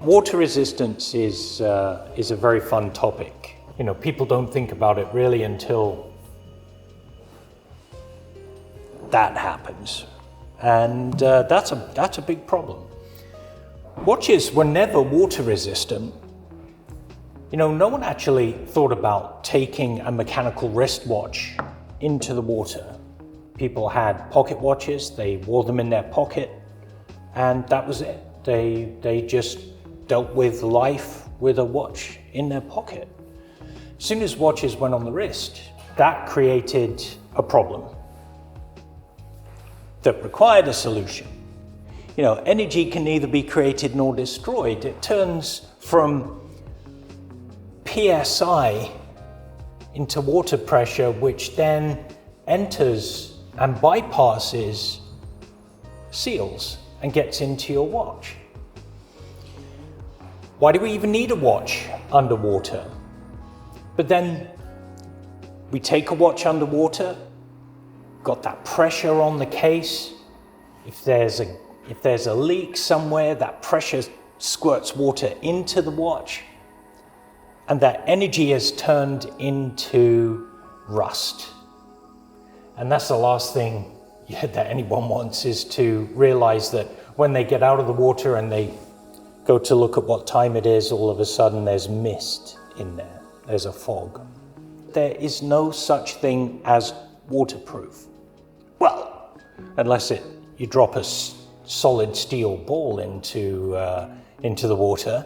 water resistance is a very fun topic. You know, people don't think about it really until that happens, and that's a big problem. Watches were never water resistant. You know, no one actually thought about taking a mechanical wristwatch into the water. People had pocket watches, they wore them in their pocket, and that was it. They just dealt with life with a watch in their pocket. As soon as watches went on the wrist, that created a problem that required a solution. You know, energy can neither be created nor destroyed. It turns from PSI into water pressure, which then enters and bypasses seals and gets into your watch. Why do we even need a watch underwater? But then we take a watch underwater, got that pressure on the case. If there's a leak somewhere, that pressure squirts water into the watch, and that energy is turned into rust. And that's the last thing that anyone wants, is to realize that when they get out of the water and they go to look at what time it is, all of a sudden there's mist in there, there's a fog. There is no such thing as waterproof. Well, unless you drop a solid steel ball into the water,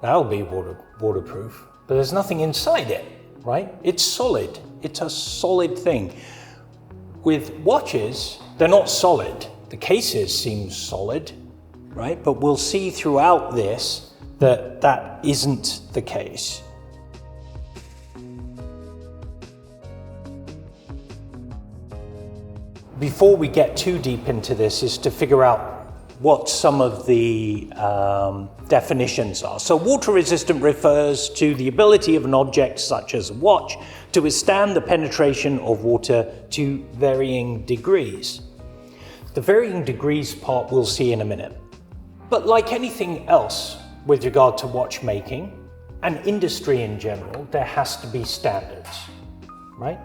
that'll be waterproof. But there's nothing inside it, right? It's solid. It's a solid thing. With watches, they're not solid. The cases seem solid, right? But we'll see throughout this that that isn't the case. Before we get too deep into this, is to figure out what some of the definitions are. So water resistant refers to the ability of an object such as a watch to withstand the penetration of water to varying degrees. The varying degrees part we'll see in a minute. But like anything else with regard to watchmaking and industry in general, there has to be standards, right?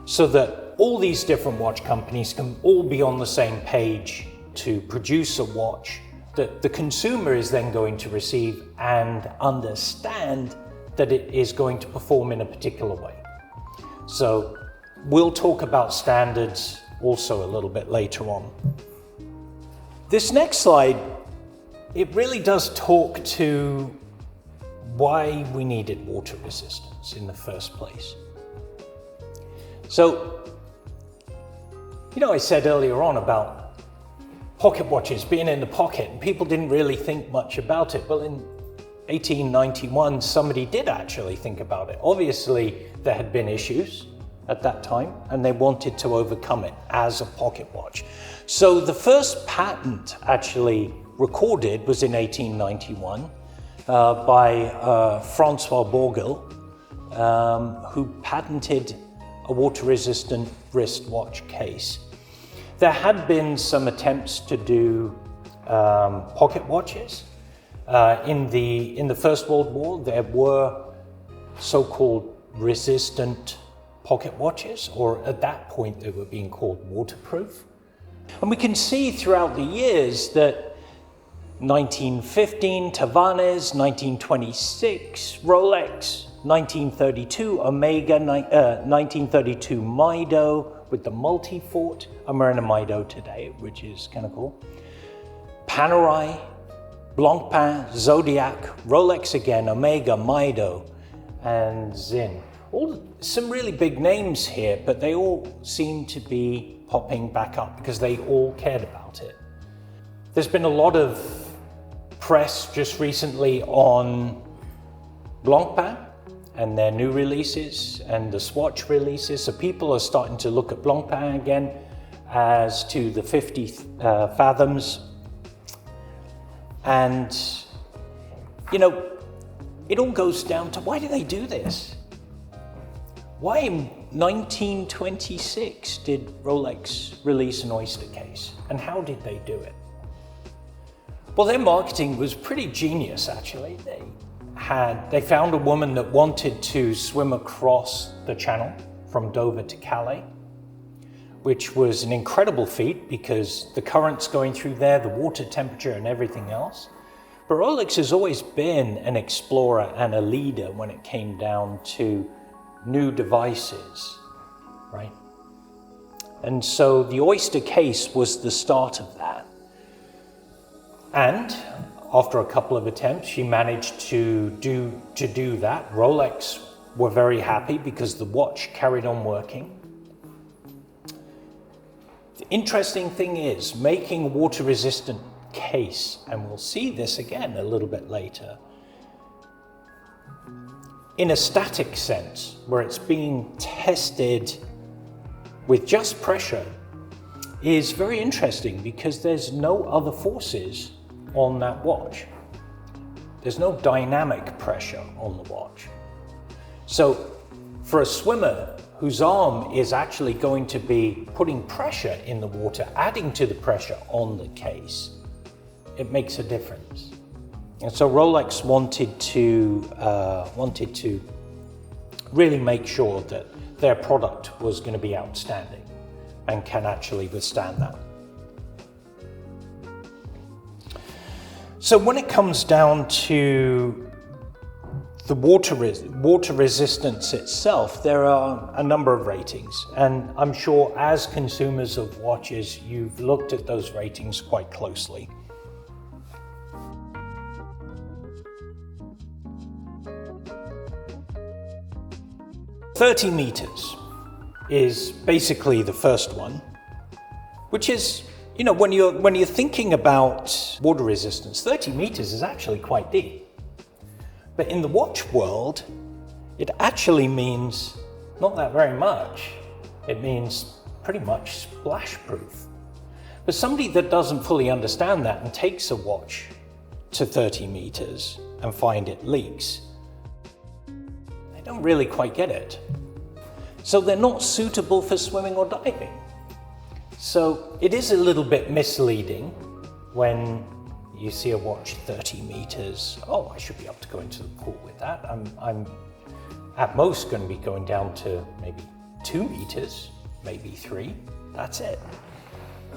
So that all these different watch companies can all be on the same page to produce a watch that the consumer is then going to receive and understand that it is going to perform in a particular way. So we'll talk about standards also a little bit later on. This next slide, it really does talk to why we needed water resistance in the first place. So, you know, I said earlier on about pocket watches being in the pocket, and people didn't really think much about it. Well, in 1891, somebody did actually think about it. Obviously, there had been issues at that time, and they wanted to overcome it as a pocket watch. So the first patent actually recorded was in 1891 by Francois Bourgel, who patented a water-resistant wristwatch case. There had been some attempts to do pocket watches. In the First World War, there were so-called resistant pocket watches, or at that point they were being called waterproof. And we can see throughout the years that 1915, Tavares, 1926, Rolex, 1932, Omega, 1932, Mido, with the multi-fort. I'm wearing a Mido today, which is kind of cool. Panerai, Blancpain, Zodiac, Rolex again, Omega, Mido, and Zinn. All some really big names here, but they all seem to be popping back up because they all cared about it. There's been a lot of press just recently on Blancpain and their new releases and the Swatch releases. So people are starting to look at Blancpain again as to the 50 fathoms. And, you know, it all goes down to, why do they do this? Why in 1926 did Rolex release an oyster case? And how did they do it? Well, their marketing was pretty genius, actually. They found a woman that wanted to swim across the channel from Dover to Calais, which was an incredible feat because the currents going through there, the water temperature and everything else. But Rolex has always been an explorer and a leader when it came down to new devices, right? And so the Oyster case was the start of that. And after a couple of attempts, she managed to do that. Rolex were very happy because the watch carried on working. The interesting thing is making a water-resistant case, and we'll see this again a little bit later, in a static sense, where it's being tested with just pressure, is very interesting because there's no other forces on that watch. There's no dynamic pressure on the watch. So for a swimmer whose arm is actually going to be putting pressure in the water, adding to the pressure on the case, it makes a difference. And so Rolex wanted to really make sure that their product was going to be outstanding and can actually withstand that. So when it comes down to the water resistance itself, there are a number of ratings, and I'm sure as consumers of watches, you've looked at those ratings quite closely. "30 meters is basically the first one, which is, when you're thinking about water resistance, 30 meters is actually quite deep. But in the watch world, it actually means not that very much. It means pretty much splash proof. But somebody that doesn't fully understand that and takes a watch to 30 meters and find it leaks, they don't really quite get it. So they're not suitable for swimming or diving. So it is a little bit misleading when you see a watch 30 meters. Oh, I should be able to go into the pool with that. I'm at most going to be going down to maybe 2 meters, maybe 3. That's it.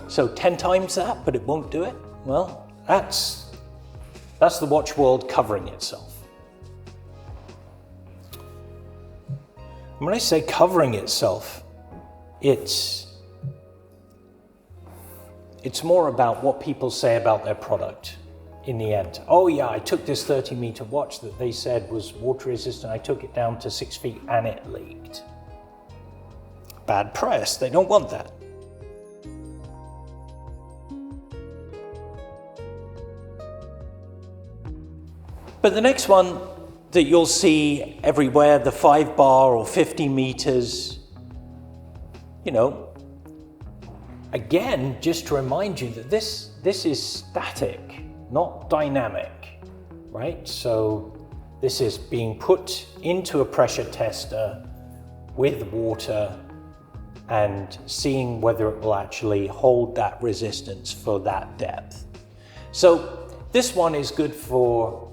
So 10 times that, but it won't do it? Well, that's the watch world covering itself. When I say covering itself, it's more about what people say about their product in the end. Oh yeah, I took this 30-meter watch that they said was water resistant. I took it down to 6 feet and it leaked. Bad press, they don't want that. But the next one that you'll see everywhere, the 5 bar or 50 meters, again, just to remind you that this is static, not dynamic, right? So this is being put into a pressure tester with water and seeing whether it will actually hold that resistance for that depth. So this one is good for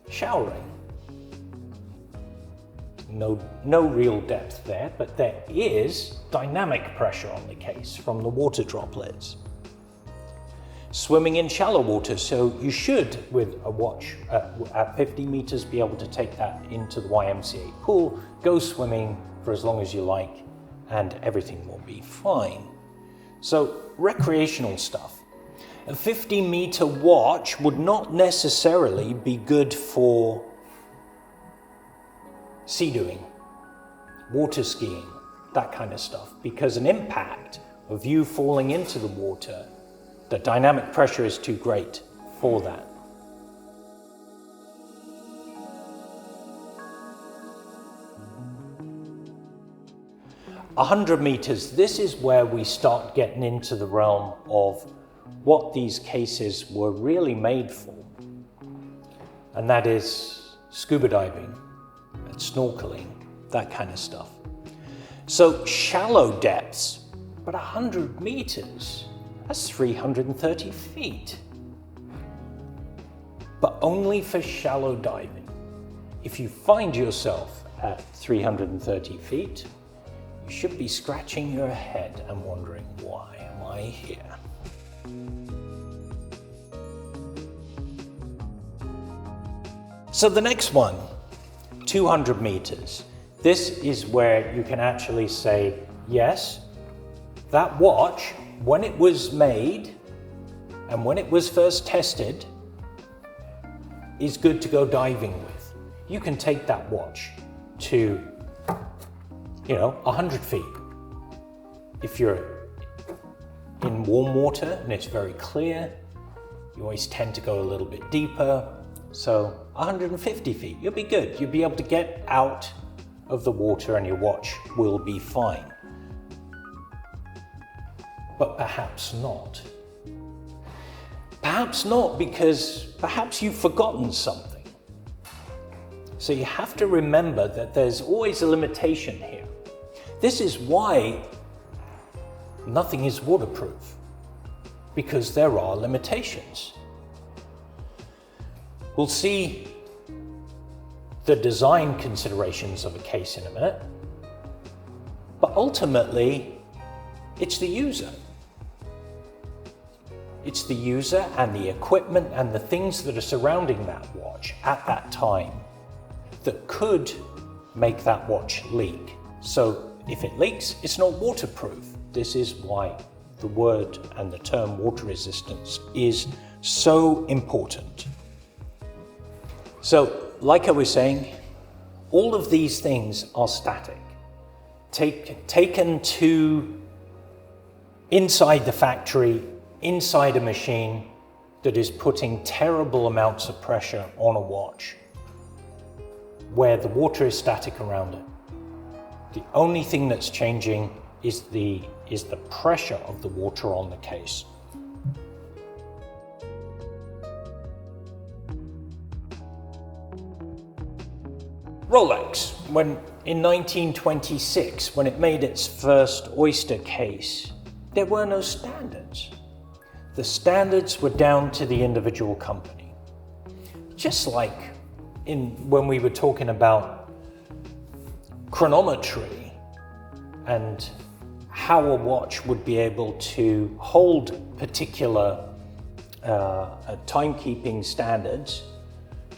showering. No real depth there, but there is dynamic pressure on the case from the water droplets. Swimming in shallow water, so you should, with a watch at 50 meters, be able to take that into the YMCA pool, go swimming for as long as you like, and everything will be fine. So recreational stuff. A 50-meter watch would not necessarily be good for sea doing, water skiing, that kind of stuff, because an impact of you falling into the water, the dynamic pressure is too great for that. A 100 meters, this is where we start getting into the realm of what these cases were really made for, and that is scuba diving, snorkeling, that kind of stuff. So shallow depths, but 100 meters, that's 330 feet. but only for shallow diving. If you find yourself at 330 feet, you should be scratching your head and wondering, why am I here? So the next one, 200 meters. This is where you can actually say, yes, that watch, when it was made and when it was first tested, is good to go diving with. You can take that watch to, 100 feet. If you're in warm water and it's very clear, you always tend to go a little bit deeper. So 150 feet, you'll be good. You'll be able to get out of the water and your watch will be fine. But perhaps not. Perhaps not, because perhaps you've forgotten something. So you have to remember that there's always a limitation here. This is why nothing is waterproof, because there are limitations. We'll see the design considerations of a case in a minute, but ultimately, it's the user. It's the user and the equipment and the things that are surrounding that watch at that time that could make that watch leak. So if it leaks, it's not waterproof. This is why the word and the term water resistance is so important. So, like I was saying, all of these things are static. Taken to inside the factory, inside a machine that is putting terrible amounts of pressure on a watch, where the water is static around it. The only thing that's changing is the pressure of the water on the case. Rolex, in 1926, when it made its first oyster case, there were no standards. The standards were down to the individual company. Just like when we were talking about chronometry and how a watch would be able to hold particular timekeeping standards.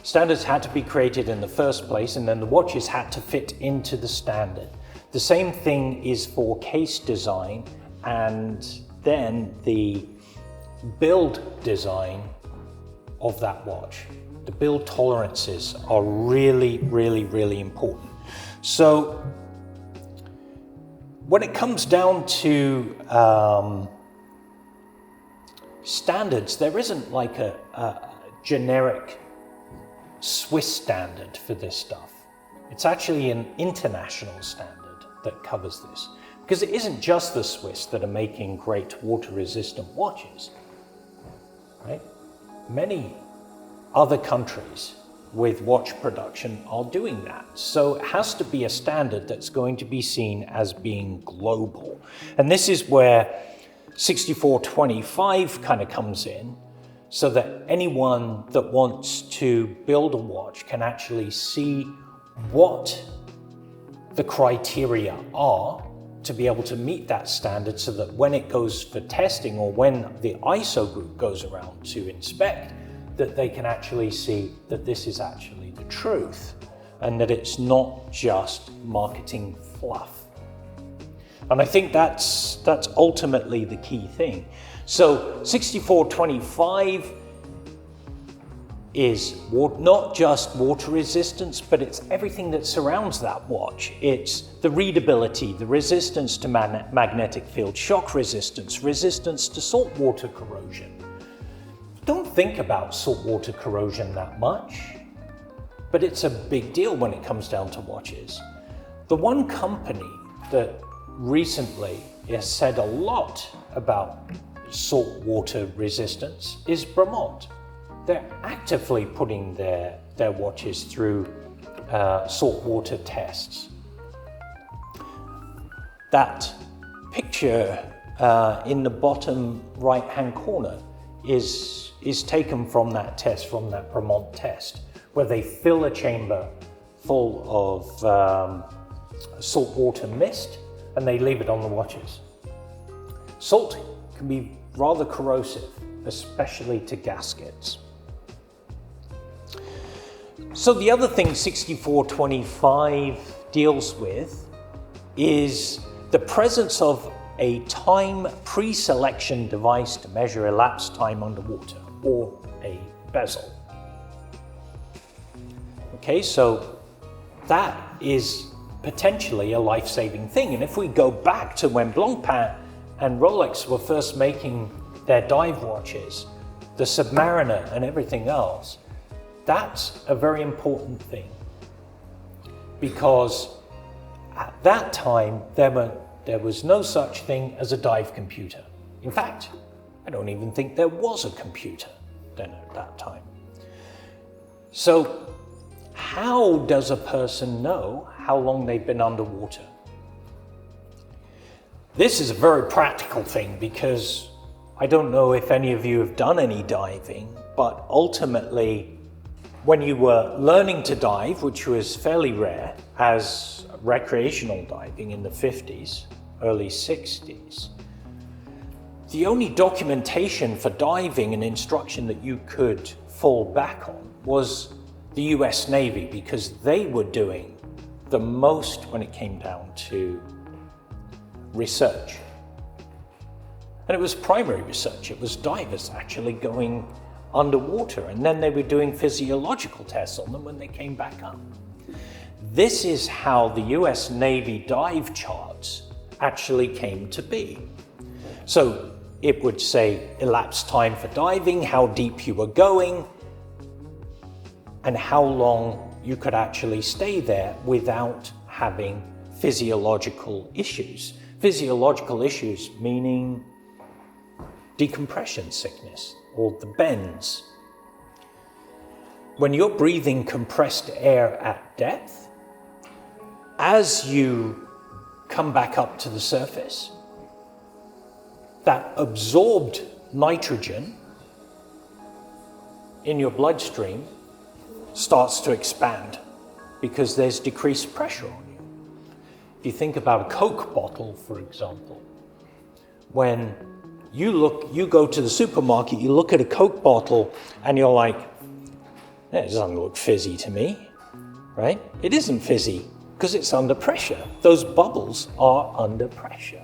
Standards had to be created in the first place, and then the watches had to fit into the standard. The same thing is for case design, and then the build design of that watch. The build tolerances are really, really, really important. So when it comes down to standards, there isn't like a generic Swiss standard for this stuff. It's actually an international standard that covers this, because it isn't just the Swiss that are making great water-resistant watches, right? Many other countries with watch production are doing that. So it has to be a standard that's going to be seen as being global. And this is where 6425 kind of comes in, so that anyone that wants to build a watch can actually see what the criteria are to be able to meet that standard, so that when it goes for testing or when the ISO group goes around to inspect, that they can actually see that this is actually the truth and that it's not just marketing fluff. And I think that's ultimately the key thing. So 6425 is not just water resistance, but it's everything that surrounds that watch. It's the readability, the resistance to magnetic field shock resistance, resistance to saltwater corrosion. Don't think about saltwater corrosion that much, but it's a big deal when it comes down to watches. The one company that recently has said a lot about saltwater resistance is Bremont. They're actively putting their watches through saltwater tests. That picture in the bottom right-hand corner is taken from that test, from that Vermont test, where they fill a chamber full of saltwater mist and they leave it on the watches. Salt can be rather corrosive, especially to gaskets. So the other thing 6425 deals with is the presence of a time pre-selection device to measure elapsed time underwater, or a bezel. Okay, so that is potentially a life-saving thing. And if we go back to when Blancpain and Rolex were first making their dive watches, the Submariner and everything else, that's a very important thing, because at that time there was no such thing as a dive computer. In fact, I don't even think there was a computer then at that time. So how does a person know how long they've been underwater? This is a very practical thing, because I don't know if any of you have done any diving, but ultimately, when you were learning to dive, which was fairly rare as recreational diving in the 50s, early 60s, the only documentation for diving and instruction that you could fall back on was the US Navy, because they were doing the most when it came down to research. And it was primary research. It was divers actually going underwater, and then they were doing physiological tests on them when they came back up. This is how the US Navy dive charts actually came to be. So it would say elapsed time for diving, how deep you were going, and how long you could actually stay there without having physiological issues. Physiological issues meaning decompression sickness, or the bends. When you're breathing compressed air at depth, as you come back up to the surface, that absorbed nitrogen in your bloodstream starts to expand because there's decreased pressure on you. If you think about a Coke bottle, for example, when you go to the supermarket, you look at a Coke bottle and you're like, it doesn't look fizzy to me, right? It isn't fizzy because it's under pressure. Those bubbles are under pressure.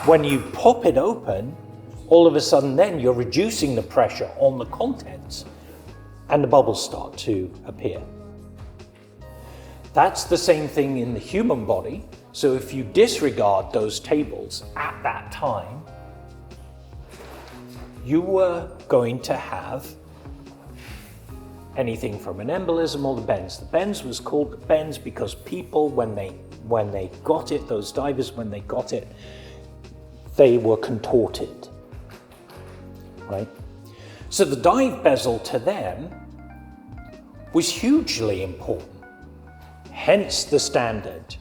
When you pop it open, all of a sudden then you're reducing the pressure on the contents and the bubbles start to appear. That's the same thing in the human body. So if you disregard those tables at that time, you were going to have anything from an embolism or the bends. The bends was called the bends because people, when they got it, those divers, when they got it, they were contorted, right? So the dive bezel to them was hugely important, hence the standard.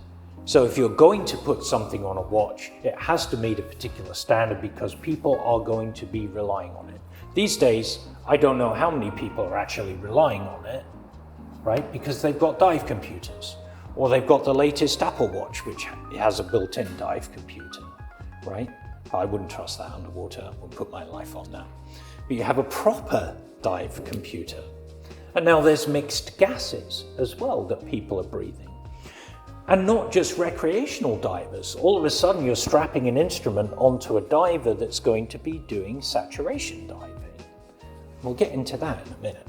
So if you're going to put something on a watch, it has to meet a particular standard because people are going to be relying on it. These days, I don't know how many people are actually relying on it, right? Because they've got dive computers, or they've got the latest Apple Watch, which has a built-in dive computer, right? I wouldn't trust that underwater. I wouldn't put my life on that. But you have a proper dive computer. And now there's mixed gases as well that people are breathing. And not just recreational divers. All of a sudden you're strapping an instrument onto a diver that's going to be doing saturation diving. We'll get into that in a minute.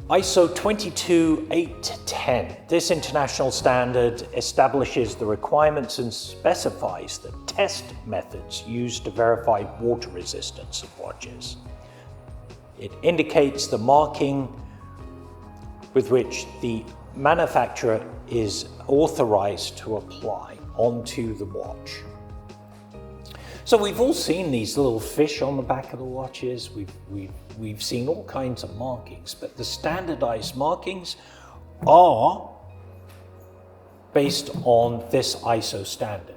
ISO 22810. This international standard establishes the requirements and specifies the test methods used to verify water resistance of watches. It indicates the marking with which the manufacturer is authorized to apply onto the watch. So we've all seen these little fish on the back of the watches. We've seen all kinds of markings, but the standardized markings are based on this ISO standard.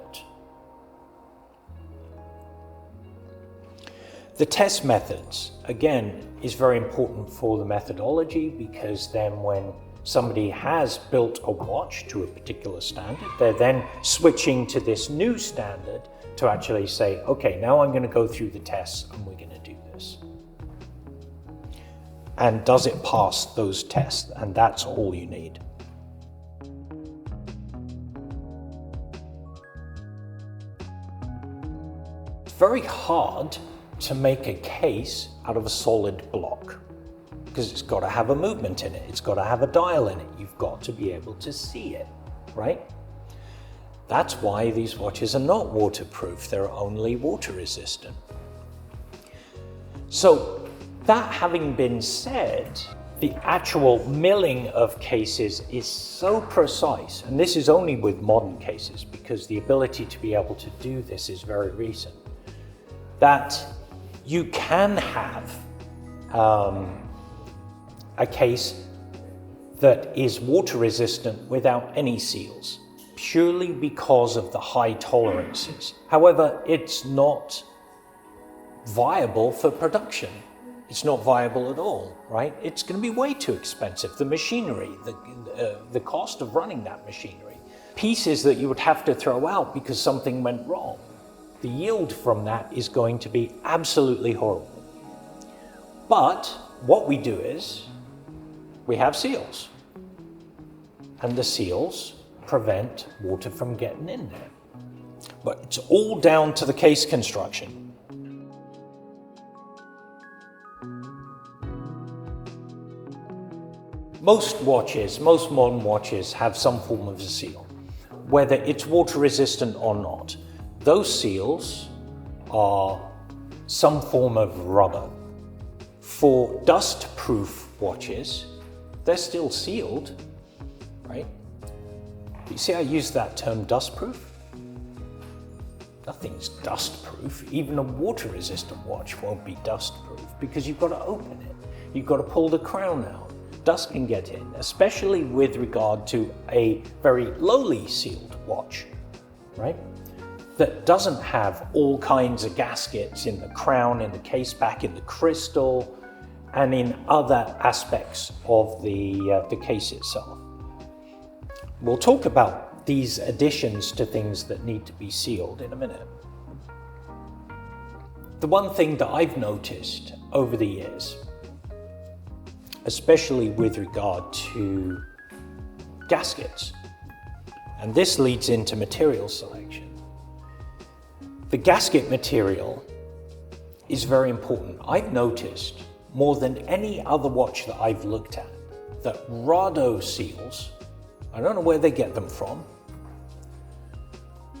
The test methods, again, is very important for the methodology, because then when somebody has built a watch to a particular standard, they're then switching to this new standard to actually say, okay, now I'm going to go through the tests and we're going to do this. And does it pass those tests? And that's all you need. It's very hard to make a case out of a solid block, because it's got to have a movement in it, it's got to have a dial in it, you've got to be able to see it, right? That's why these watches are not waterproof, they're only water resistant. So that having been said, the actual milling of cases is so precise, and this is only with modern cases, because the ability to be able to do this is very recent, that you can have a case that is water resistant without any seals, purely because of the high tolerances. However, it's not viable for production. It's not viable at all, right? It's going to be way too expensive. The machinery, the cost of running that machinery, pieces that you would have to throw out because something went wrong. The yield from that is going to be absolutely horrible. But what we do is we have seals, and the seals prevent water from getting in there. But it's all down to the case construction. Most modern watches have some form of a seal, whether it's water resistant or not. Those seals are some form of rubber. For dust-proof watches, they're still sealed, right? You see I use that term dust-proof? Nothing's dust-proof. Even a water-resistant watch won't be dust-proof, because you've got to open it. You've got to pull the crown out. Dust can get in, especially with regard to a very lowly sealed watch, right? That doesn't have all kinds of gaskets in the crown, in the case back, in the crystal, and in other aspects of the case itself. We'll talk about these additions to things that need to be sealed in a minute. The one thing that I've noticed over the years, especially with regard to gaskets, and this leads into material selection. The gasket material is very important. I've noticed more than any other watch that I've looked at that Rado seals, I don't know where they get them from,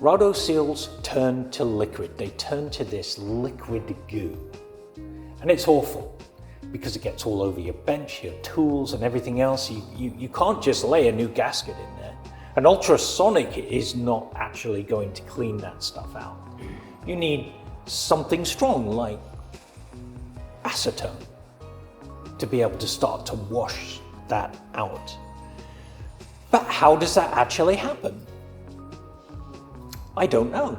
Rado seals turn to liquid. They turn to this liquid goo. And it's awful because it gets all over your bench, your tools and everything else. You can't just lay a new gasket in there. An ultrasonic is not actually going to clean that stuff out. You need something strong like acetone to be able to start to wash that out. But how does that actually happen? I don't know.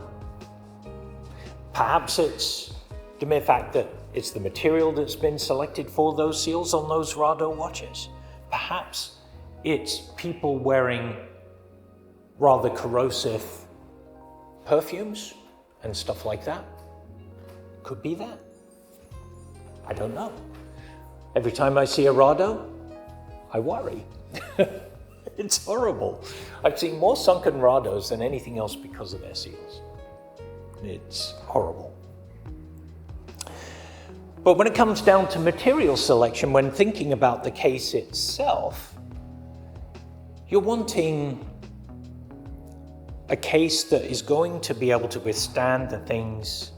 Perhaps it's the mere fact that it's the material that's been selected for those seals on those Rado watches. Perhaps it's people wearing rather corrosive perfumes and stuff like that. Could be that. I don't know. Every time I see a Rado, I worry. It's horrible. I've seen more sunken Rados than anything else because of their seals. It's horrible. But when it comes down to material selection, when thinking about the case itself, you're wanting a case that is going to be able to withstand the things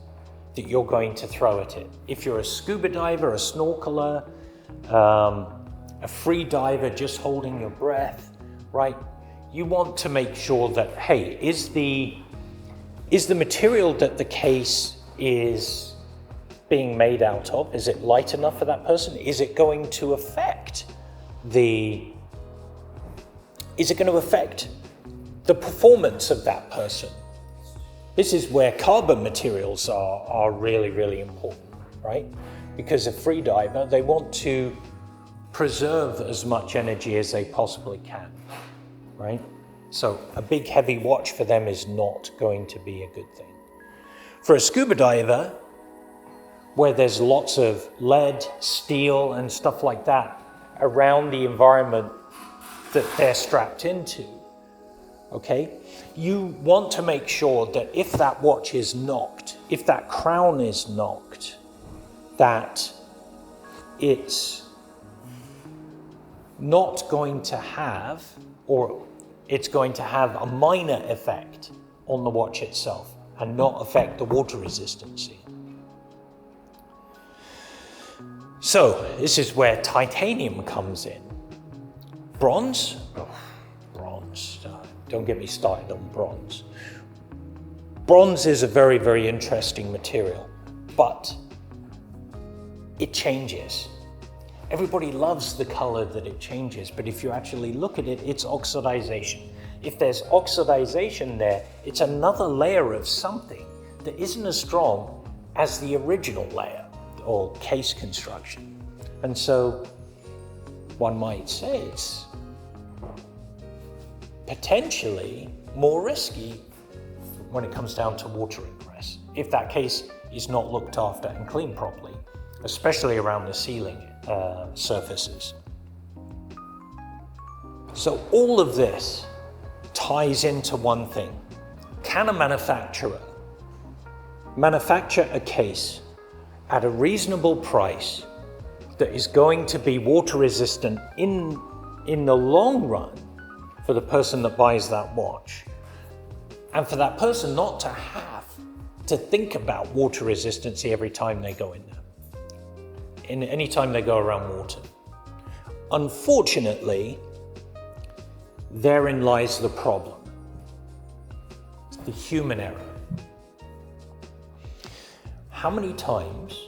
that you're going to throw at it. If you're a scuba diver, a snorkeler, a free diver just holding your breath, right? You want to make sure that, hey, is the material that the case is being made out of, is it light enough for that person? Is it going to affect the performance of that person? This is where carbon materials are really, really important. right? Because a free diver, they want to preserve as much energy as they possibly can, right? So a big heavy watch for them is not going to be a good thing. For a scuba diver, where there's lots of lead, steel, and stuff like that around the environment that they're strapped into, okay? You want to make sure that if that watch is knocked, if that crown is knocked, that it's not going to have, or it's going to have a minor effect on the watch itself and not affect the water resistancy. So this is where titanium comes in. Bronze? Oh, bronze. Don't get me started on bronze. Bronze is a very, very interesting material, but it changes. Everybody loves the color that it changes, but if you actually look at it, it's oxidization. If there's oxidization there, it's another layer of something that isn't as strong as the original layer or case construction. And so one might say it's potentially more risky when it comes down to water ingress, if that case is not looked after and cleaned properly, especially around the sealing surfaces. So all of this ties into one thing. Can a manufacturer manufacture a case at a reasonable price that is going to be water resistant in the long run for the person that buys that watch, and for that person not to have to think about water resistancy every time they go in there, any time they go around water? Unfortunately, therein lies the problem. It's the human error. How many times,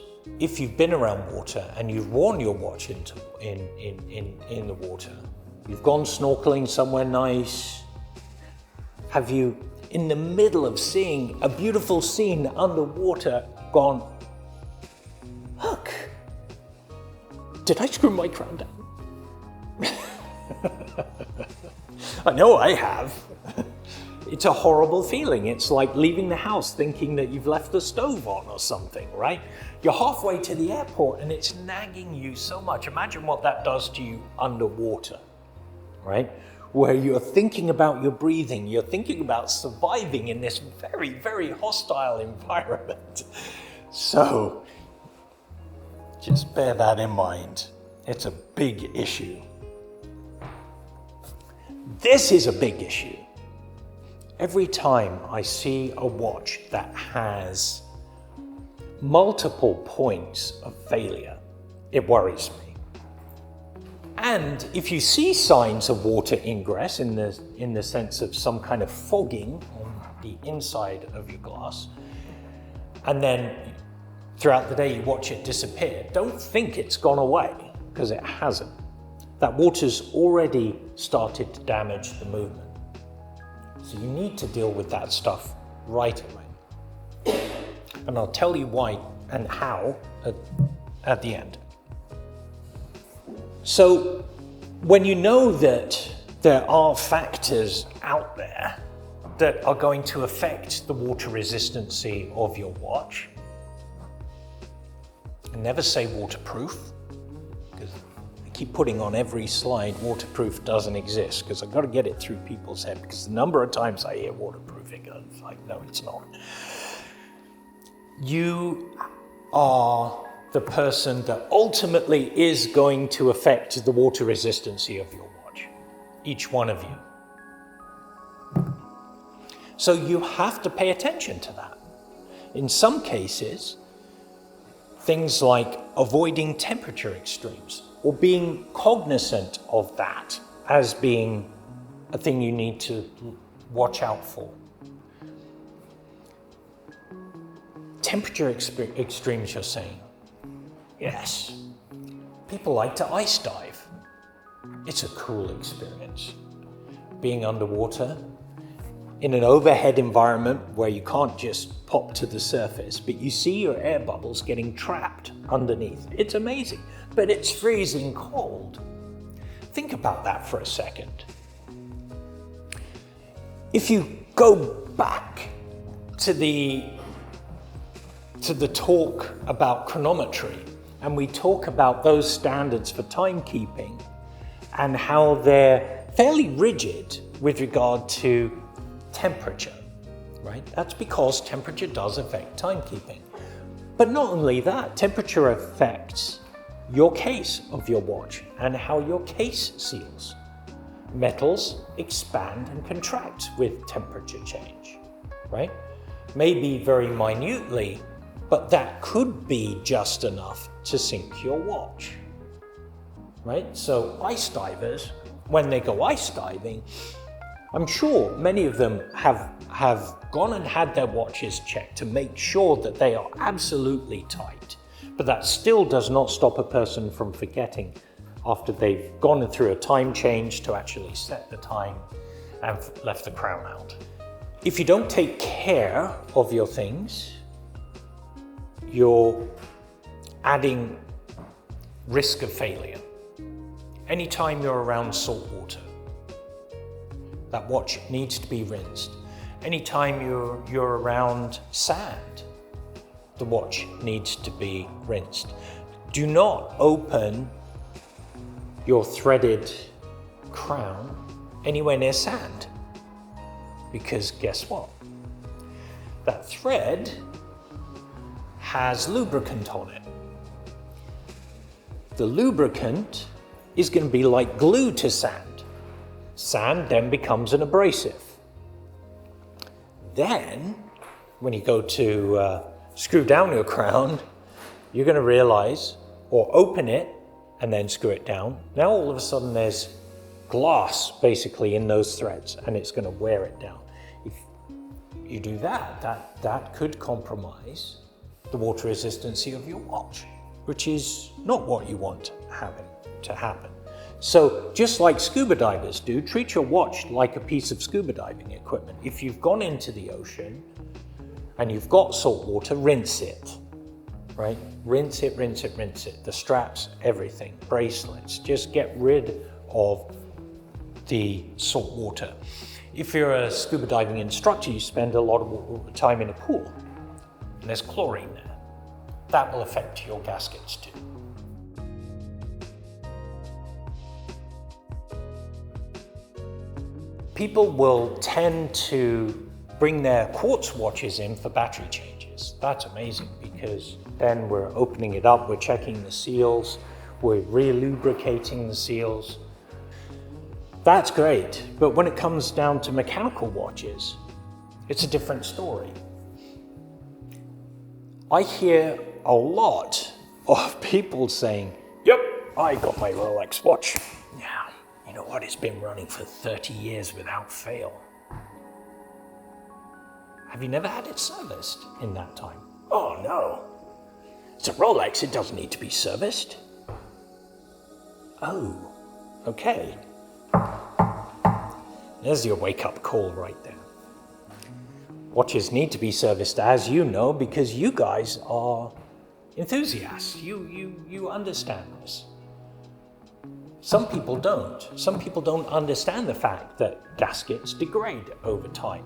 if you've been around water and you've worn your watch in the water, you've gone snorkeling somewhere nice, have you, in the middle of seeing a beautiful scene underwater, gone, look, did I screw my crown down? I know I have. It's a horrible feeling. It's like leaving the house thinking that you've left the stove on or something, right? You're halfway to the airport and it's nagging you so much. Imagine what that does to you underwater, right? Where you're thinking about your breathing, you're thinking about surviving in this very, very hostile environment. So just bear that in mind. It's a big issue. This is a big issue. Every time I see a watch that has multiple points of failure, it worries me. And if you see signs of water ingress in the sense of some kind of fogging on the inside of your glass, and then throughout the day you watch it disappear, don't think it's gone away, because it hasn't. That water's already started to damage the movement. So you need to deal with that stuff right away. And I'll tell you why and how at the end. So when you know that there are factors out there that are going to affect the water resistancy of your watch, and never say waterproof, because I keep putting on every slide waterproof doesn't exist, because I've got to get it through people's head, because the number of times I hear waterproofing, it's like, no, it's not. You are the person that ultimately is going to affect the water resistancy of your watch, each one of you. So you have to pay attention to that. In some cases, things like avoiding temperature extremes or being cognizant of that as being a thing you need to watch out for. Temperature extremes, you're saying? Yes. People like to ice dive. It's a cool experience. Being underwater in an overhead environment where you can't just pop to the surface, but you see your air bubbles getting trapped underneath. It's amazing, but it's freezing cold. Think about that for a second. If you go back to the talk about chronometry, and we talk about those standards for timekeeping and how they're fairly rigid with regard to temperature, right? That's because temperature does affect timekeeping. But not only that, temperature affects your case of your watch and how your case seals. Metals expand and contract with temperature change, right? Maybe very minutely, but that could be just enough to sink your watch, right? So ice divers, when they go ice diving, I'm sure many of them have gone and had their watches checked to make sure that they are absolutely tight. But that still does not stop a person from forgetting after they've gone through a time change to actually set the time and left the crown out. If you don't take care of your things, you're adding risk of failure. Anytime you're around salt water, that watch needs to be rinsed. Anytime you're around sand, the watch needs to be rinsed. Do not open your threaded crown anywhere near sand, because guess what? That thread has lubricant on it. The lubricant is going to be like glue to sand. Sand then becomes an abrasive. Then, when you go to screw down your crown, you're going to realize, or open it and then screw it down. Now all of a sudden there's glass basically in those threads and it's going to wear it down. If you do that could compromise the water resistancy of your watch, which is not what you want to happen. So just like scuba divers do, treat your watch like a piece of scuba diving equipment. If you've gone into the ocean and you've got salt water, rinse it, right? Rinse it, rinse it, rinse it. The straps, everything, bracelets, just get rid of the salt water. If you're a scuba diving instructor, you spend a lot of time in a pool and there's chlorine there. That will affect your gaskets too. People will tend to bring their quartz watches in for battery changes. That's amazing, because then we're opening it up, we're checking the seals, we're re-lubricating the seals. That's great, but when it comes down to mechanical watches, it's a different story. I hear a lot of people saying, yep, I got my Rolex watch. Now, you know what, it's been running for 30 years without fail. Have you never had it serviced in that time? Oh no, it's a Rolex, it doesn't need to be serviced. Oh, okay. There's your wake-up call right there. Watches need to be serviced, as you know, because you guys are enthusiasts. You understand this. Some people don't. Some people don't understand the fact that gaskets degrade over time.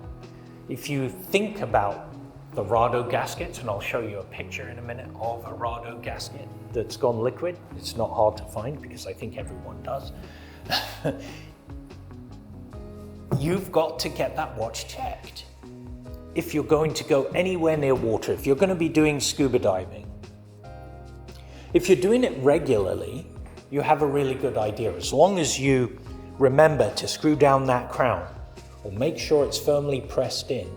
If you think about the Roldorf gaskets, and I'll show you a picture in a minute of a Roldorf gasket that's gone liquid. It's not hard to find because I think everyone does. You've got to get that watch checked. If you're going to go anywhere near water, if you're going to be doing scuba diving, if you're doing it regularly, you have a really good idea. As long as you remember to screw down that crown or make sure it's firmly pressed in,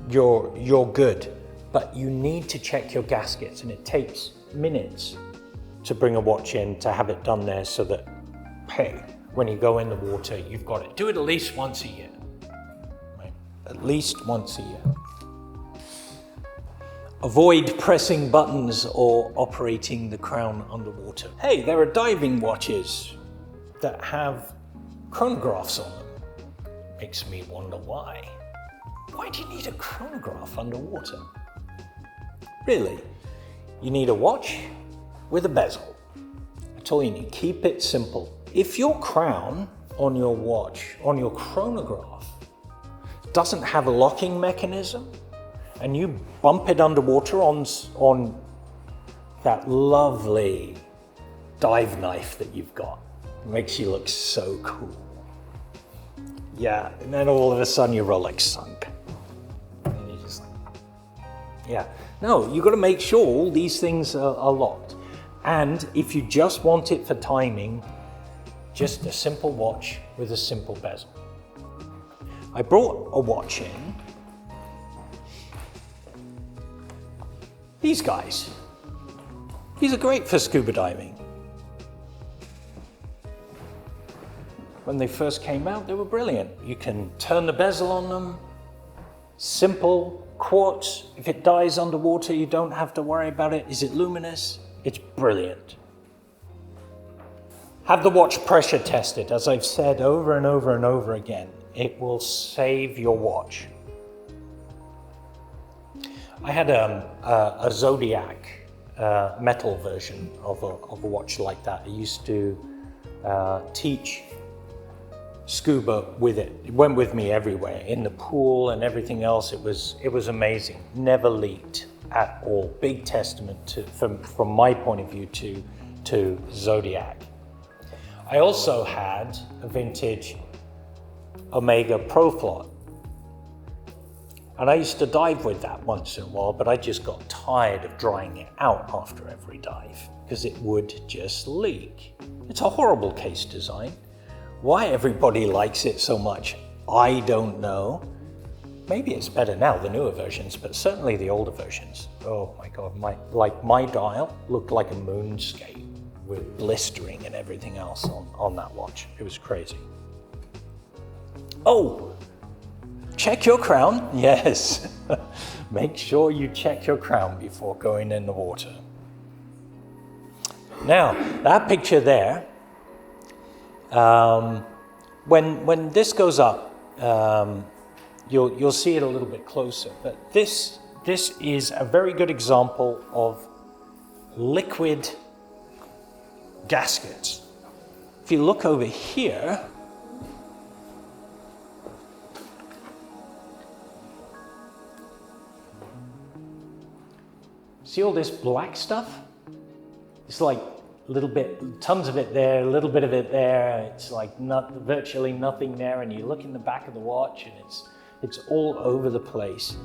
you're good. But you need to check your gaskets, and it takes minutes to bring a watch in to have it done there so that, hey, when you go in the water, you've got it. Do it at least once a year. Right? At least once a year. Avoid pressing buttons or operating the crown underwater. Hey, there are diving watches that have chronographs on them. Makes me wonder why. Why do you need a chronograph underwater? Really, you need a watch with a bezel. That's all you need. Keep it simple. If your crown on your watch, on your chronograph, doesn't have a locking mechanism, and you bump it underwater on that lovely dive knife that you've got, it makes you look so cool. Yeah, and then all of a sudden your Rolex sunk. And you're just like, yeah. No, you've got to make sure all these things are locked. And if you just want it for timing, just a simple watch with a simple bezel. I brought a watch in. These guys. These are great for scuba diving. When they first came out, they were brilliant. You can turn the bezel on them. Simple, quartz. If it dies underwater, you don't have to worry about it. Is it luminous? It's brilliant. Have the watch pressure tested. As I've said over and over and over again, it will save your watch. I had a Zodiac metal version of a watch like that. I used to teach scuba with it. It went with me everywhere, in the pool and everything else. It was amazing. Never leaked at all. Big testament to, from my point of view, to Zodiac. I also had a vintage Omega Proflot, and I used to dive with that once in a while, but I just got tired of drying it out after every dive because it would just leak. It's a horrible case design. Why everybody likes it so much, I don't know. Maybe it's better now, the newer versions, but certainly the older versions. Oh my God, my dial looked like a moonscape with blistering and everything else on that watch. It was crazy. Oh, check your crown. Yes, make sure you check your crown before going in the water. Now, that picture there, when this goes up, you'll see it a little bit closer, but this is a very good example of liquid gaskets. If you look over here, see all this black stuff? It's like a little bit, tons of it there, a little bit of it there. It's like virtually nothing there, and you look in the back of the watch and it's all over the place.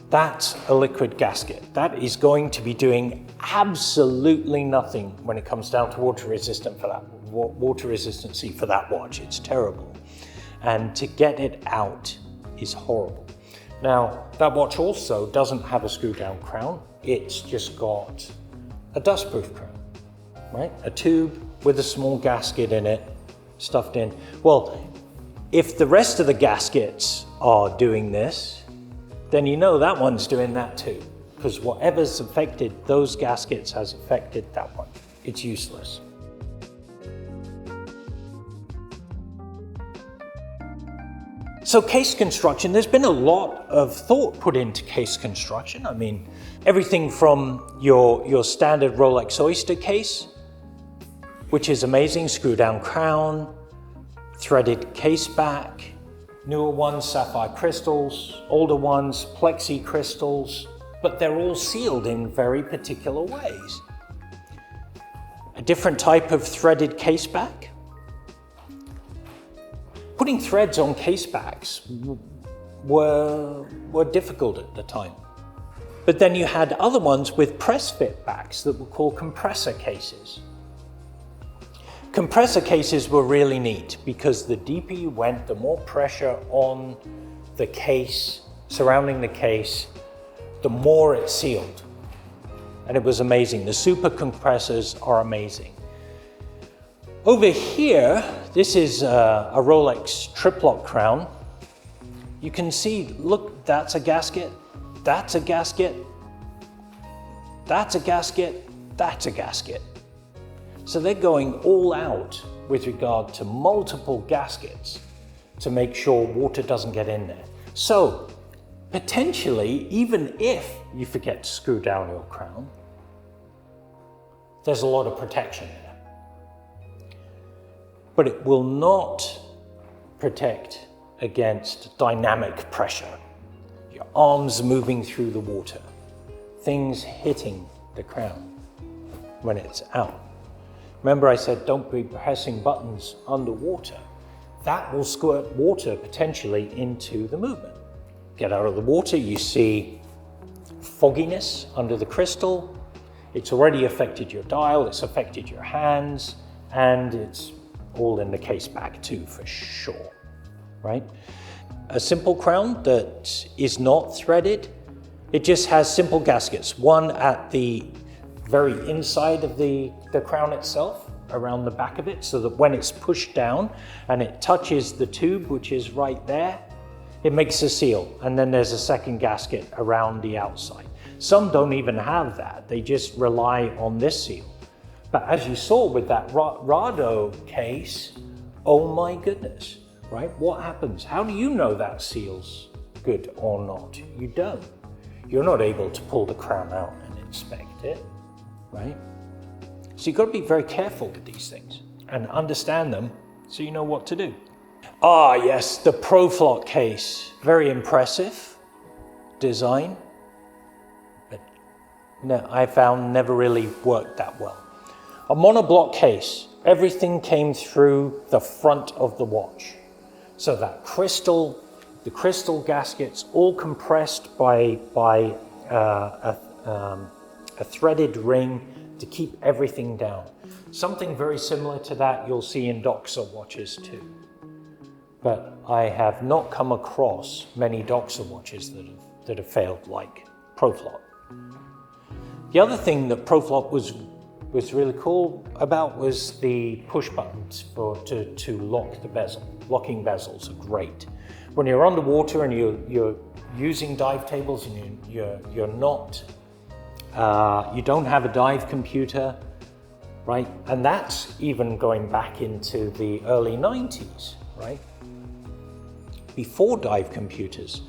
That's a liquid gasket. That is going to be doing absolutely nothing when it comes down to water resistancy for that watch. It's terrible. And to get it out is horrible. Now, that watch also doesn't have a screw down crown. It's just got a dustproof crown, right? A tube with a small gasket in it, stuffed in. Well, if the rest of the gaskets are doing this, then you know that one's doing that too, because whatever's affected those gaskets has affected that one. It's useless. So case construction, there's been a lot of thought put into case construction. I mean, everything from your standard Rolex Oyster case, which is amazing, screw down crown, threaded case back, newer ones, sapphire crystals, older ones, plexi crystals, but they're all sealed in very particular ways. A different type of threaded case back. Putting threads on case backs were difficult at the time. But then you had other ones with press fit backs that were called compressor cases. Compressor cases were really neat because the deeper you went, the more pressure on the case, surrounding the case, the more it sealed. And it was amazing. The super compressors are amazing. Over here, this is a Rolex triplock crown. You can see, look, that's a gasket, that's a gasket, that's a gasket, that's a gasket. So they're going all out with regard to multiple gaskets to make sure water doesn't get in there. So potentially, even if you forget to screw down your crown, there's a lot of protection there. But it will not protect against dynamic pressure. Your arms moving through the water, things hitting the crown when it's out. Remember I said don't be pressing buttons underwater. That will squirt water potentially into the movement. Get out of the water, you see fogginess under the crystal. It's already affected your dial, it's affected your hands, and it's all in the case back too, for sure, right? A simple crown that is not threaded, it just has simple gaskets, one at the very inside of the crown itself, around the back of it, so that when it's pushed down and it touches the tube, which is right there, it makes a seal, and then there's a second gasket around the outside. Some don't even have that, they just rely on this seal. But as you saw with that Rado case, oh my goodness, right? What happens? How do you know that seal's good or not? You don't. You're not able to pull the crown out and inspect it, right? So you've got to be very careful with these things and understand them so you know what to do. Ah, yes, the Proflock case. Very impressive design, but no, I found never really worked that well. A monoblock case, everything came through the front of the watch. So that crystal, the crystal gaskets, all compressed by a threaded ring to keep everything down. Something very similar to that you'll see in Doxa watches too. But I have not come across many Doxa watches that have failed like Proflock. The other thing that Proflock was really cool about was the push buttons to lock the bezel. Locking bezels are great. When you're underwater and you're using dive tables and you're not, you don't have a dive computer, right? And that's even going back into the early 90s, right? Before dive computers,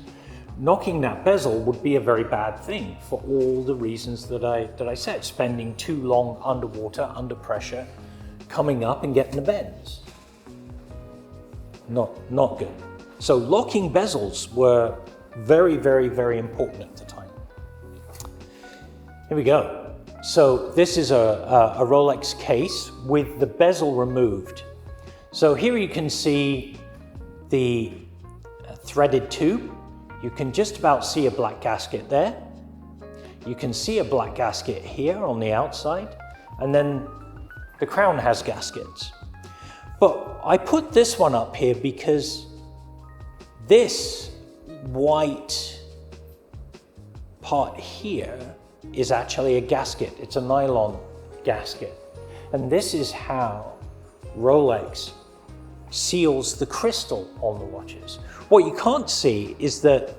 knocking that bezel would be a very bad thing for all the reasons that I said. Spending too long underwater, under pressure, coming up and getting the bends. Not good. So locking bezels were very, very, very important at the time. Here we go. So this is a Rolex case with the bezel removed. So here you can see the threaded tube. You can just about see a black gasket there. You can see a black gasket here on the outside, and then the crown has gaskets. But I put this one up here because this white part here is actually a gasket. It's a nylon gasket. And this is how Rolex seals the crystal on the watches. What you can't see is that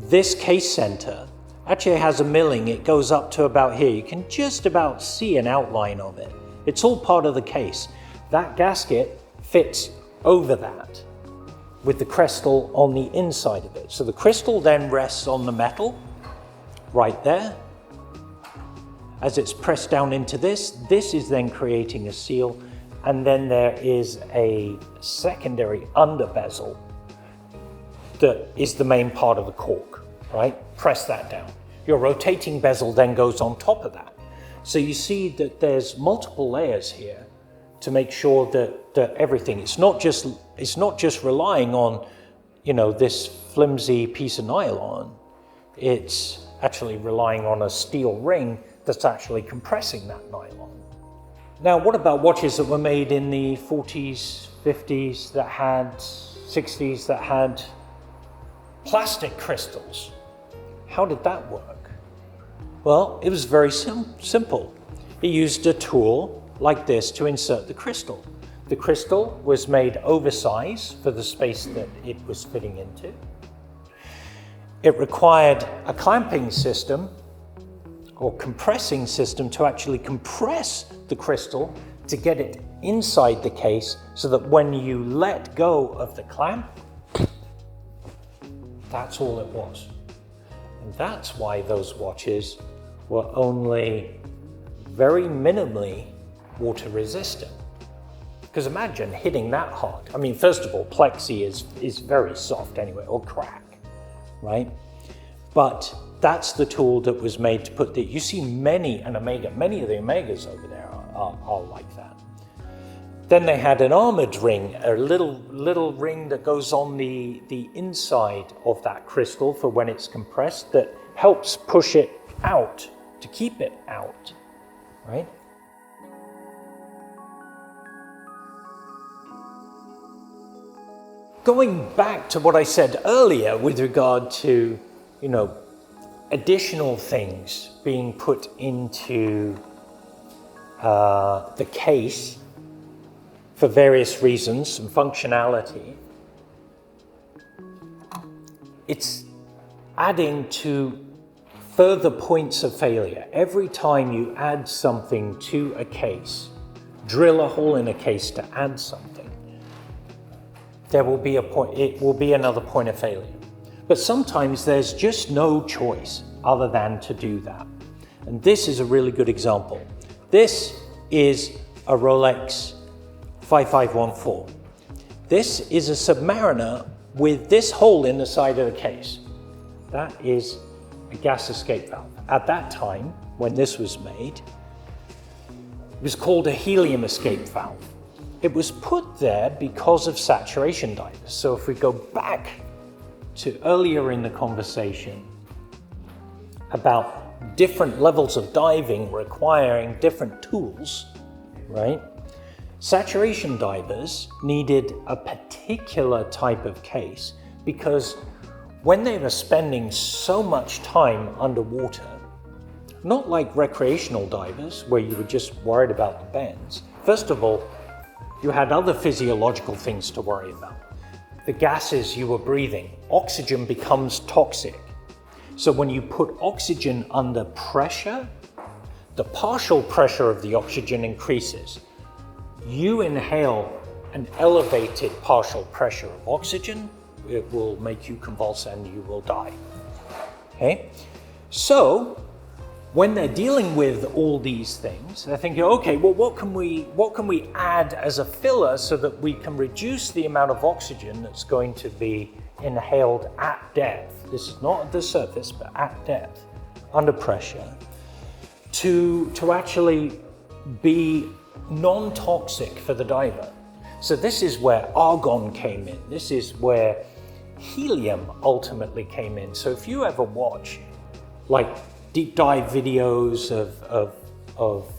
this case center actually has a milling. It goes up to about here. You can just about see an outline of it. It's all part of the case. That gasket fits over that with the crystal on the inside of it. So the crystal then rests on the metal right there. As it's pressed down into this is then creating a seal, and then there is a secondary under bezel that is the main part of the cork, right? Press that down. Your rotating bezel then goes on top of that. So you see that there's multiple layers here to make sure that everything, it's not just relying on, this flimsy piece of nylon. It's actually relying on a steel ring that's actually compressing that nylon. Now, what about watches that were made in the 40s, 50s, 60s that had plastic crystals? How did that work? Well, it was very simple. It used a tool like this to insert the crystal. The crystal was made oversized for the space that it was fitting into. It required a clamping system or compressing system to actually compress the crystal to get it inside the case so that when you let go of the clamp, that's all it was. And that's why those watches were only very minimally water resistant. Because imagine hitting that hard. I mean, first of all, plexi is very soft anyway, or crack, right? But that's the tool that was made to put you see many of the Omegas over there are like that. Then they had an armored ring, a little ring that goes on the inside of that crystal for when it's compressed that helps push it out, to keep it out, right? Going back to what I said earlier with regard to, additional things being put into the case for various reasons and functionality, it's adding to further points of failure. Every time you add something to a case, drill a hole in a case to add something, there will be it will be another point of failure. But sometimes there's just no choice other than to do that. And this is a really good example. This is a Rolex 5514. This is a Submariner with this hole in the side of the case. That is a gas escape valve. At that time, when this was made, it was called a helium escape valve. It was put there because of saturation divers. So if we go back to earlier in the conversation about different levels of diving requiring different tools, right? Saturation divers needed a particular type of case because when they were spending so much time underwater, not like recreational divers where you were just worried about the bends. First of all, you had other physiological things to worry about. The gases you were breathing, oxygen becomes toxic. So when you put oxygen under pressure, the partial pressure of the oxygen increases. You inhale an elevated partial pressure of oxygen, it will make you convulse and you will die. Okay? So when they're dealing with all these things, they're thinking, okay, well, what can we add as a filler so that we can reduce the amount of oxygen that's going to be inhaled at depth? This is not at the surface, but at depth, under pressure, to actually be non-toxic for the diver. So this is where argon came in. This is where helium ultimately came in. So if you ever watch like deep dive videos of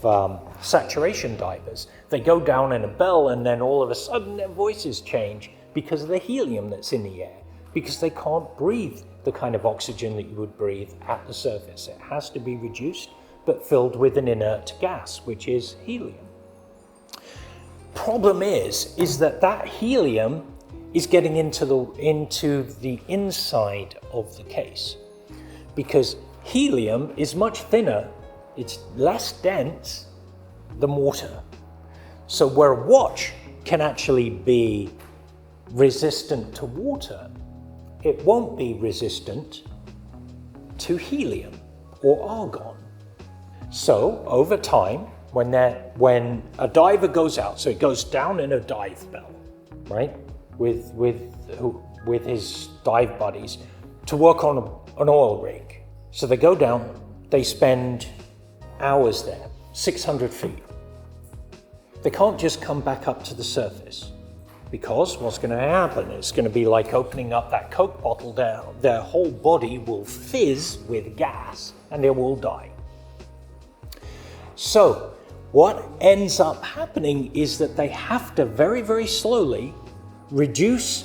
saturation divers, they go down in a bell and then all of a sudden their voices change because of the helium that's in the air, because they can't breathe the kind of oxygen that you would breathe at the surface. It has to be reduced but filled with an inert gas, which is helium. Problem is that helium is getting into the inside of the case, because helium is much thinner, it's less dense than water. So where a watch can actually be resistant to water, it won't be resistant to helium or argon. So over time, when a diver goes out, so it goes down in a dive bell, right, with his dive buddies to work on an oil rig. So they go down, they spend hours there, 600 feet. They can't just come back up to the surface, because what's going to happen? It's going to be like opening up that Coke bottle down. Their whole body will fizz with gas and they will die. So what ends up happening is that they have to very, very slowly reduce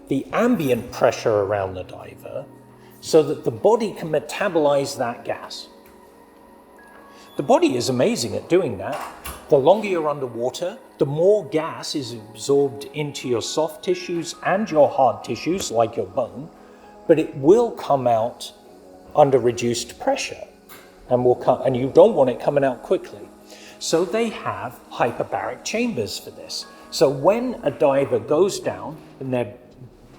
the ambient pressure around the diver so that the body can metabolize that gas. The body is amazing at doing that. The longer you're underwater, the more gas is absorbed into your soft tissues and your hard tissues, like your bone, but it will come out under reduced pressure, and you don't want it coming out quickly. So they have hyperbaric chambers for this. So when a diver goes down and they're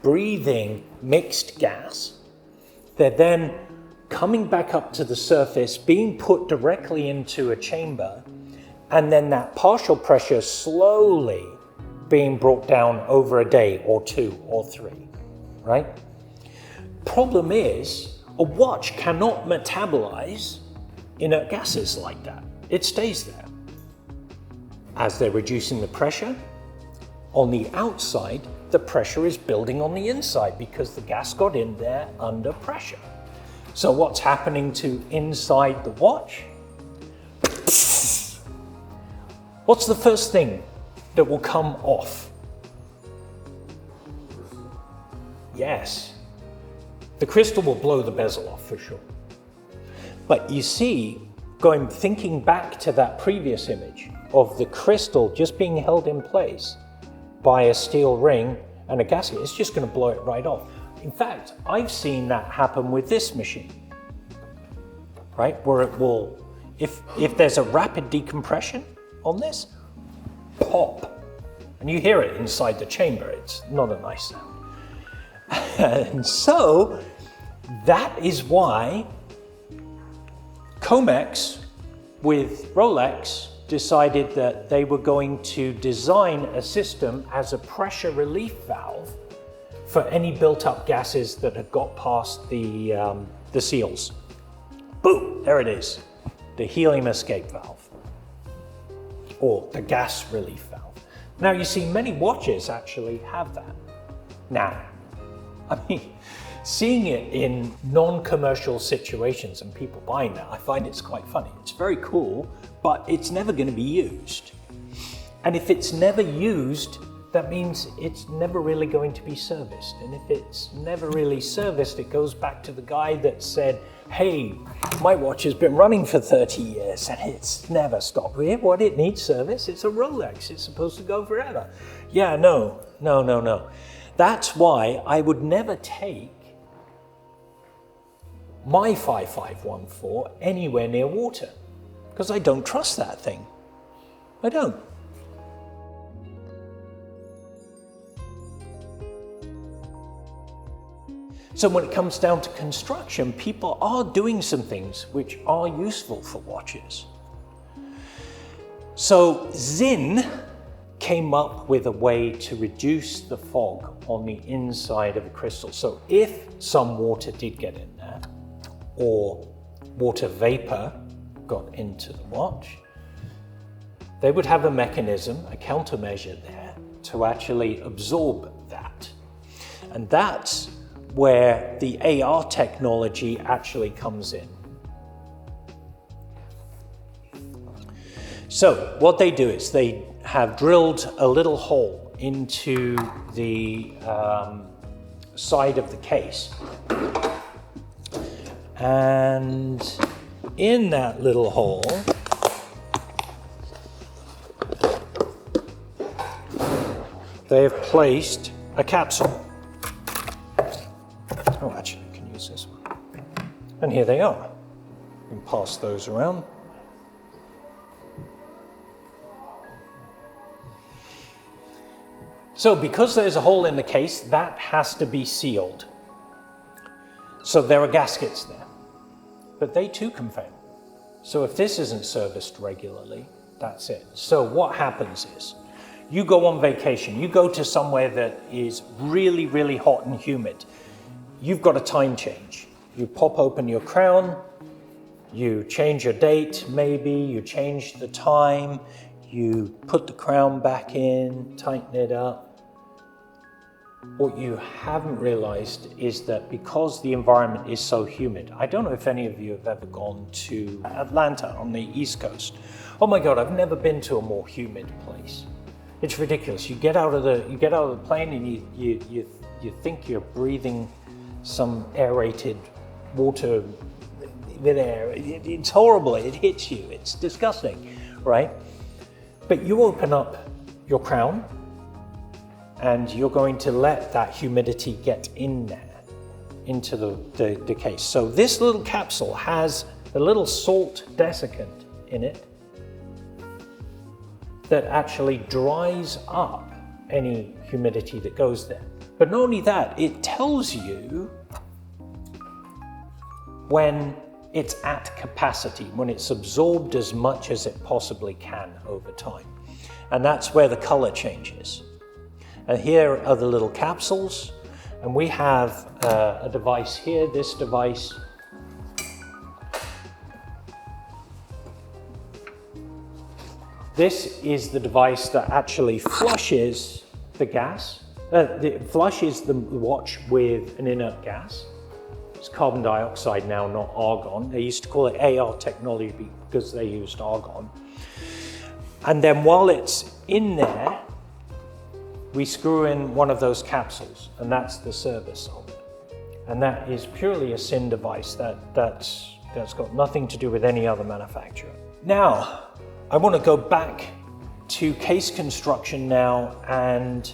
breathing mixed gas, they're then coming back up to the surface, being put directly into a chamber, and then that partial pressure slowly being brought down over a day or 2 or 3, right? Problem is, a watch cannot metabolize inert gases like that. It stays there. As they're reducing the pressure, on the outside, the pressure is building on the inside because the gas got in there under pressure. So what's happening to inside the watch? What's the first thing that will come off? Yes, the crystal will blow the bezel off for sure. But you see, thinking back to that previous image of the crystal just being held in place by a steel ring and a gasket, it's just going to blow it right off. In fact, I've seen that happen with this machine, right? Where it will, if there's a rapid decompression on this, pop. And you hear it inside the chamber. It's not a nice sound. And so that is why Comex with Rolex decided that they were going to design a system as a pressure relief valve for any built-up gases that had got past the seals. Boom, there it is, the helium escape valve, or the gas relief valve. Now you see, many watches actually have that. Now, I mean, seeing it in non-commercial situations and people buying that, I find it's quite funny. It's very cool, but it's never going to be used. And if it's never used, that means it's never really going to be serviced. And if it's never really serviced, it goes back to the guy that said, hey, my watch has been running for 30 years and it's never stopped. What, it needs service? It's a Rolex. It's supposed to go forever. Yeah, no. That's why I would never take my 5514 anywhere near water, because I don't trust that thing. I don't. So when it comes down to construction, people are doing some things which are useful for watches. So Zinn came up with a way to reduce the fog on the inside of a crystal. So if some water did get in there, or water vapor got into the watch, they would have a mechanism, a countermeasure there, to actually absorb that. And that's where the AR technology actually comes in. So what they do is they have drilled a little hole into the side of the case. And in that little hole, they have placed a capsule. Oh, actually, I can use this one. And here they are. You can pass those around. So because there's a hole in the case, that has to be sealed. So there are gaskets there. But they too can fail. So if this isn't serviced regularly, that's it. So what happens is, you go on vacation, you go to somewhere that is really, really hot and humid. You've got a time change. You pop open your crown, you change your date maybe, you change the time, you put the crown back in, tighten it up. What you haven't realized is that because the environment is so humid, I don't know if any of you have ever gone to Atlanta on the East Coast. Oh my God, I've never been to a more humid place. It's ridiculous. You get out of the plane and you think you're breathing some aerated water with air. It's horrible. It hits you. It's disgusting, right? But you open up your crown, and you're going to let that humidity get in there, into the case. So this little capsule has a little salt desiccant in it, that actually dries up any humidity that goes there. But not only that, it tells you when it's at capacity, when it's absorbed as much as it possibly can over time. And that's where the color changes. And here are the little capsules. And we have a device here, this device. This is the device that actually flushes the gas, flushes the watch with an inert gas. It's carbon dioxide now, not argon. They used to call it AR technology because they used argon. And then while it's in there, we screw in one of those capsules, and that's the service of it. And that is purely a SIN device that's got nothing to do with any other manufacturer. Now, I want to go back to case construction now and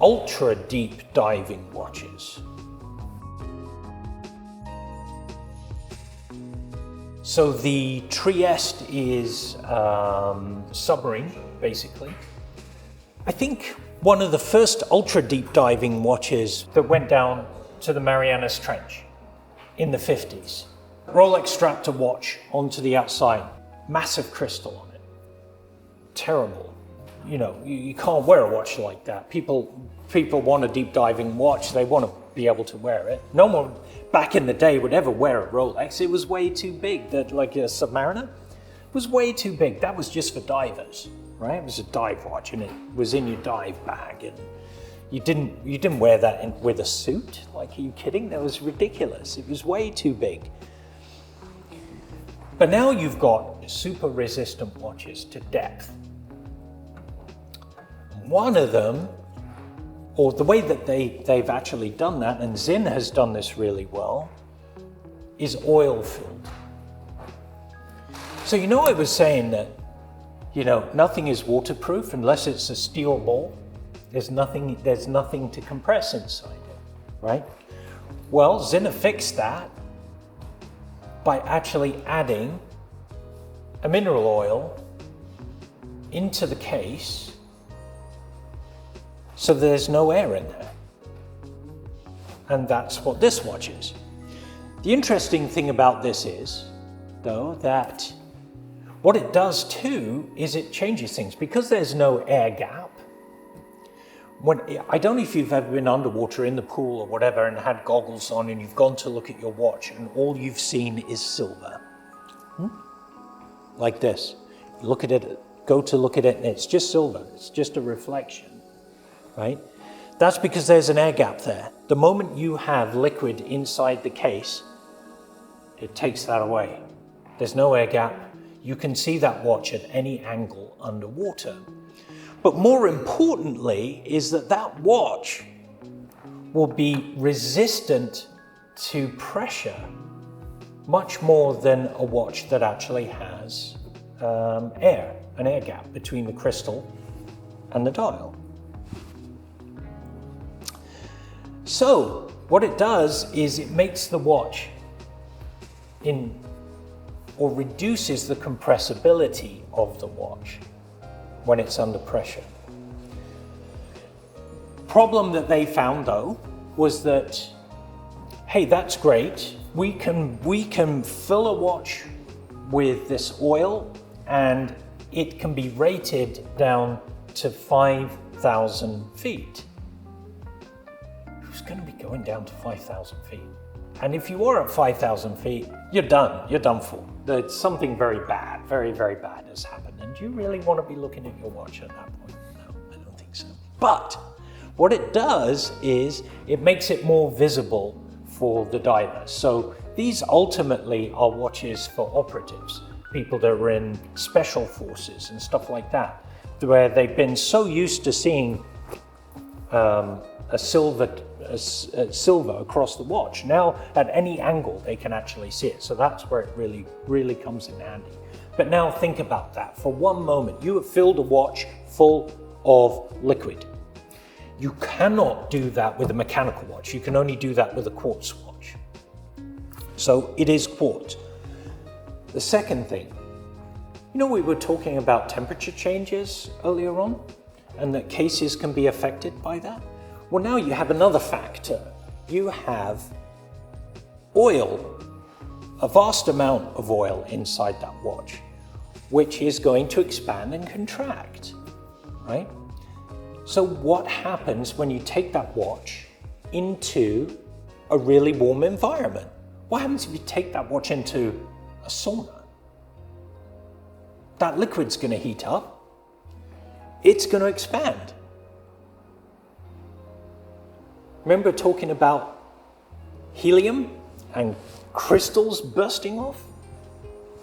ultra deep diving watches. So the Trieste is submarine, basically. I think one of the first ultra deep diving watches that went down to the Marianas Trench in the 50s. Rolex strapped a watch onto the outside, massive crystal on it. Terrible. You know, you can't wear a watch like that. People want a deep diving watch, they want to be able to wear it. No one back in the day would ever wear a Rolex. It was way too big. That, like a Submariner, was way too big. That was just for divers, right? It was a dive watch and it was in your dive bag, and you didn't wear that with a suit. Like, are you kidding? That was ridiculous. It was way too big. But now you've got super resistant watches to depth. One of them, or the way that they've actually done that, and Zinn has done this really well, is oil filled. So I was saying that, nothing is waterproof unless it's a steel ball. There's nothing to compress inside it, right? Well, Zinn fixed that by actually adding a mineral oil into the case so there's no air in there. And that's what this watch is. The interesting thing about this is, though, that what it does too is it changes things. Because there's no air gap, I don't know if you've ever been underwater in the pool or whatever and had goggles on and you've gone to look at your watch and all you've seen is silver. Like this. Look at it, go to look at it and it's just silver. It's just a reflection, right? That's because there's an air gap there. The moment you have liquid inside the case, it takes that away. There's no air gap. You can see that watch at any angle underwater. But more importantly is that watch will be resistant to pressure much more than a watch that actually has an air gap between the crystal and the dial. So what it does is it makes the watch or reduces the compressibility of the watch when it's under pressure. Problem that they found though was that, hey, that's great. We can fill a watch with this oil and it can be rated down to 5,000 feet. Who's going to be going down to 5,000 feet? And if you are at 5,000 feet, you're done for. There's something very bad, very, very bad has happened. And do you really want to be looking at your watch at that point? No, I don't think so. But what it does is it makes it more visible for the diver. So these ultimately are watches for operatives, people that are in special forces and stuff like that, where they've been so used to seeing silver across the watch. Now at any angle they can actually see it. So that's where it really, really comes in handy. But now think about that for one moment. You have filled a watch full of liquid. You cannot do that with a mechanical watch. You can only do that with a quartz watch. So it is quartz. The second thing, You know, we were talking about temperature changes earlier on, and that cases can be affected by that. Well, now you have another factor. You have oil, a vast amount of oil inside that watch, which is going to expand and contract, right? So what happens when you take that watch into a really warm environment? What happens if you take that watch into a sauna? That liquid's going to heat up. It's going to expand. Remember talking about helium and crystals bursting off?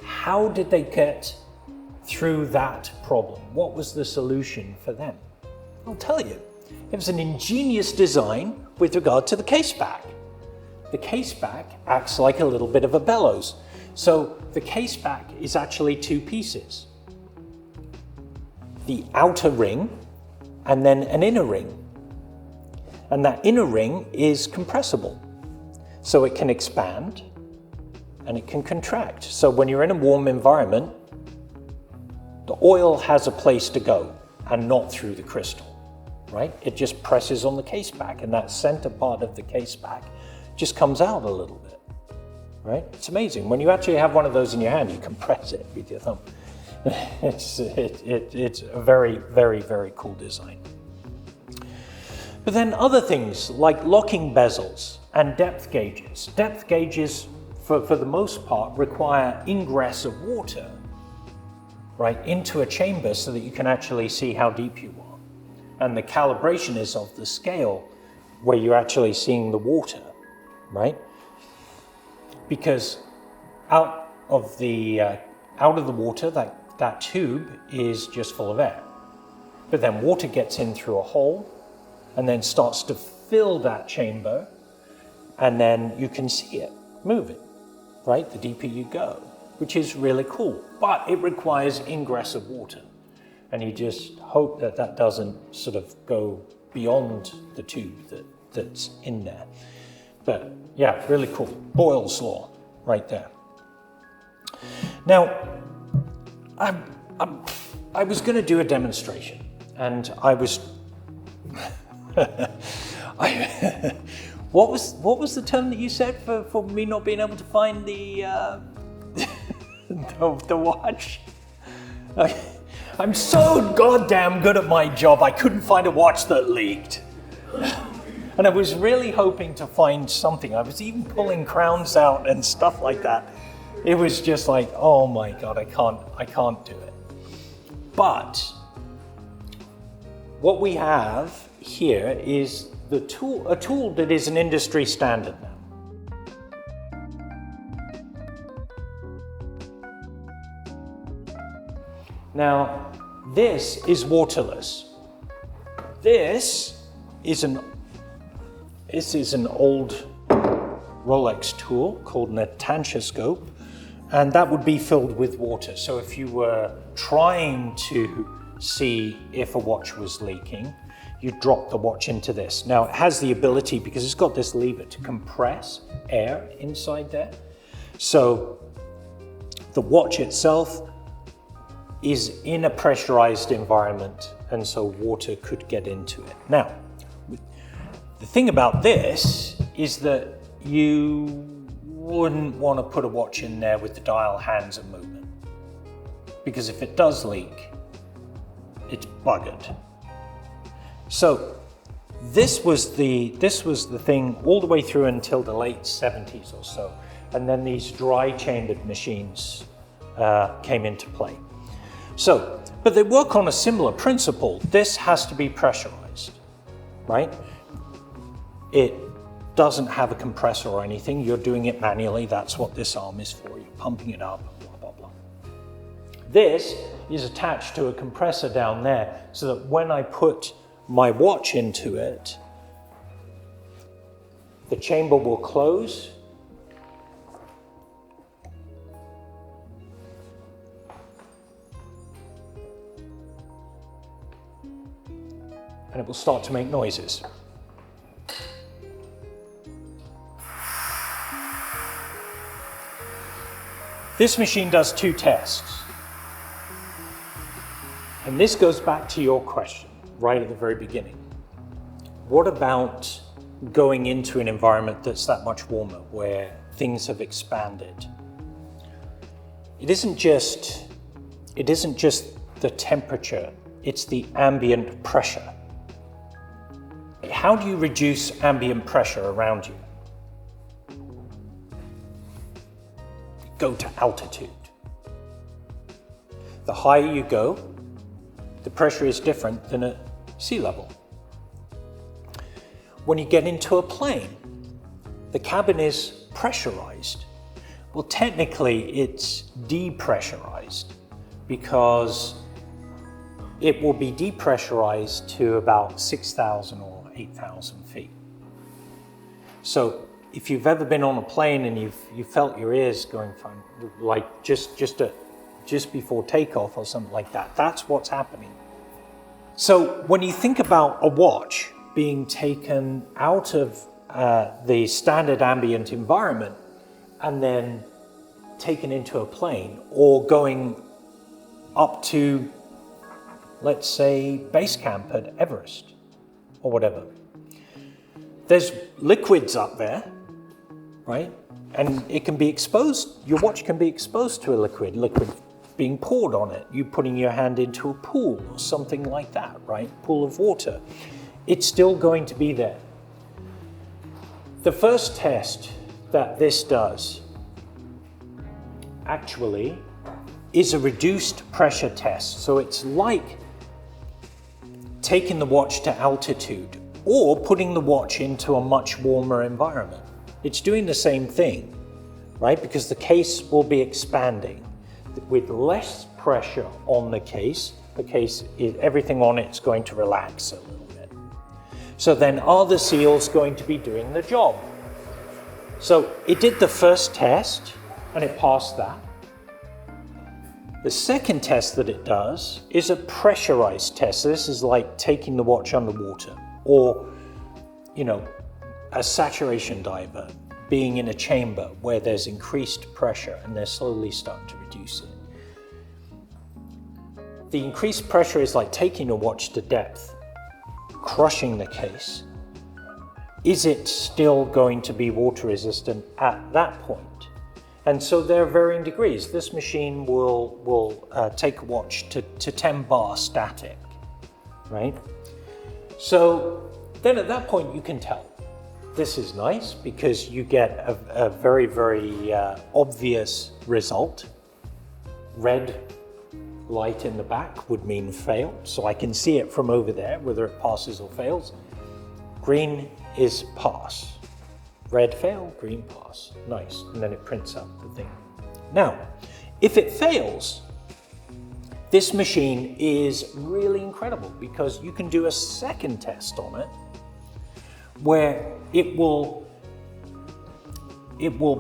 How did they get through that problem? What was the solution for them? I'll tell you. It was an ingenious design with regard to the case back. The case back acts like a little bit of a bellows. So the case back is actually two pieces. The outer ring and then an inner ring. And that inner ring is compressible. So it can expand and it can contract. So when you're in a warm environment, the oil has a place to go and not through the crystal, right? It just presses on the case back, and that center part of the case back just comes out a little bit, right? It's amazing. When you actually have one of those in your hand, you can press it with your thumb. It's a very, very, very cool design. But then other things like locking bezels and depth gauges. Depth gauges, for the most part, require ingress of water, right, into a chamber so that you can actually see how deep you are. And the calibration is of the scale where you're actually seeing the water, right? Because out of the water, that tube is just full of air. But then water gets in through a hole and then starts to fill that chamber, and then you can see it moving, right? The deeper you go, which is really cool. But it requires ingress of water. And you just hope that that doesn't sort of go beyond the tube that's in there. But yeah, really cool. Boyle's law right there. Now, I was going to do a demonstration, and I was... What was the term that you said for me not being able to find the watch? I'm so goddamn good at my job, I couldn't find a watch that leaked. And I was really hoping to find something. I was even pulling crowns out and stuff like that. It was just like, oh my God, I can't do it. But what we have here is a tool that is an industry standard now. Now, this is waterless. This is an old Rolex tool called an attachoscope, and that would be filled with water. So if you were trying to see if a watch was leaking, you drop the watch into this. Now, it has the ability, because it's got this lever, to compress air inside there. So the watch itself is in a pressurized environment, and so water could get into it. Now, the thing about this is that you wouldn't want to put a watch in there with the dial hands and movement, because if it does leak, it's buggered. So this was the thing all the way through until the late 70s or so, and then these dry chambered machines came into play. So, but they work on a similar principle. This has to be pressurized, right? It doesn't have a compressor or anything. You're doing it manually. That's what this arm is for. You're pumping it up, blah, blah, blah. This is attached to a compressor down there so that when I put my watch into it, the chamber will close. And it will start to make noises. This machine does two tests. And this goes back to your question right at the very beginning. What about going into an environment that's that much warmer, where things have expanded? It isn't just the temperature, it's the ambient pressure. How do you reduce ambient pressure around you? Go to altitude. The higher you go, the pressure is different than at sea level. When you get into a plane, the cabin is pressurized. Well, technically it's depressurized because it will be depressurized to about 6,000 or 8,000 feet. So if you've ever been on a plane and you've felt your ears going fine, like just before takeoff or something like that, that's what's happening. So when you think about a watch being taken out of the standard ambient environment and then taken into a plane, or going up to, let's say, base camp at Everest or whatever, there's liquids up there, right? And it can be exposed, your watch can be exposed to a liquid being poured on it, you putting your hand into a pool or something like that, right? Pool of water. It's still going to be there. The first test that this does actually is a reduced pressure test. So it's like taking the watch to altitude or putting the watch into a much warmer environment. It's doing the same thing, right? Because the case will be expanding with less pressure on the case. Everything on it's going to relax a little bit. So then are the seals going to be doing the job? So it did the first test and it passed that. The second test that it does is a pressurized test. So this is like taking the watch underwater, or, a saturation diver being in a chamber where there's increased pressure and they're slowly starting to reduce it. The increased pressure is like taking a watch to depth, crushing the case. Is it still going to be water resistant at that point? And so there are varying degrees. This machine will take a watch to 10 bar static, right? So then at that point you can tell. This is nice because you get a very, very obvious result. Red light in the back would mean fail, so I can see it from over there, whether it passes or fails. Green is pass. Red fail, green pass. Nice. And then it prints out the thing. Now, if it fails, this machine is really incredible because you can do a second test on it where it will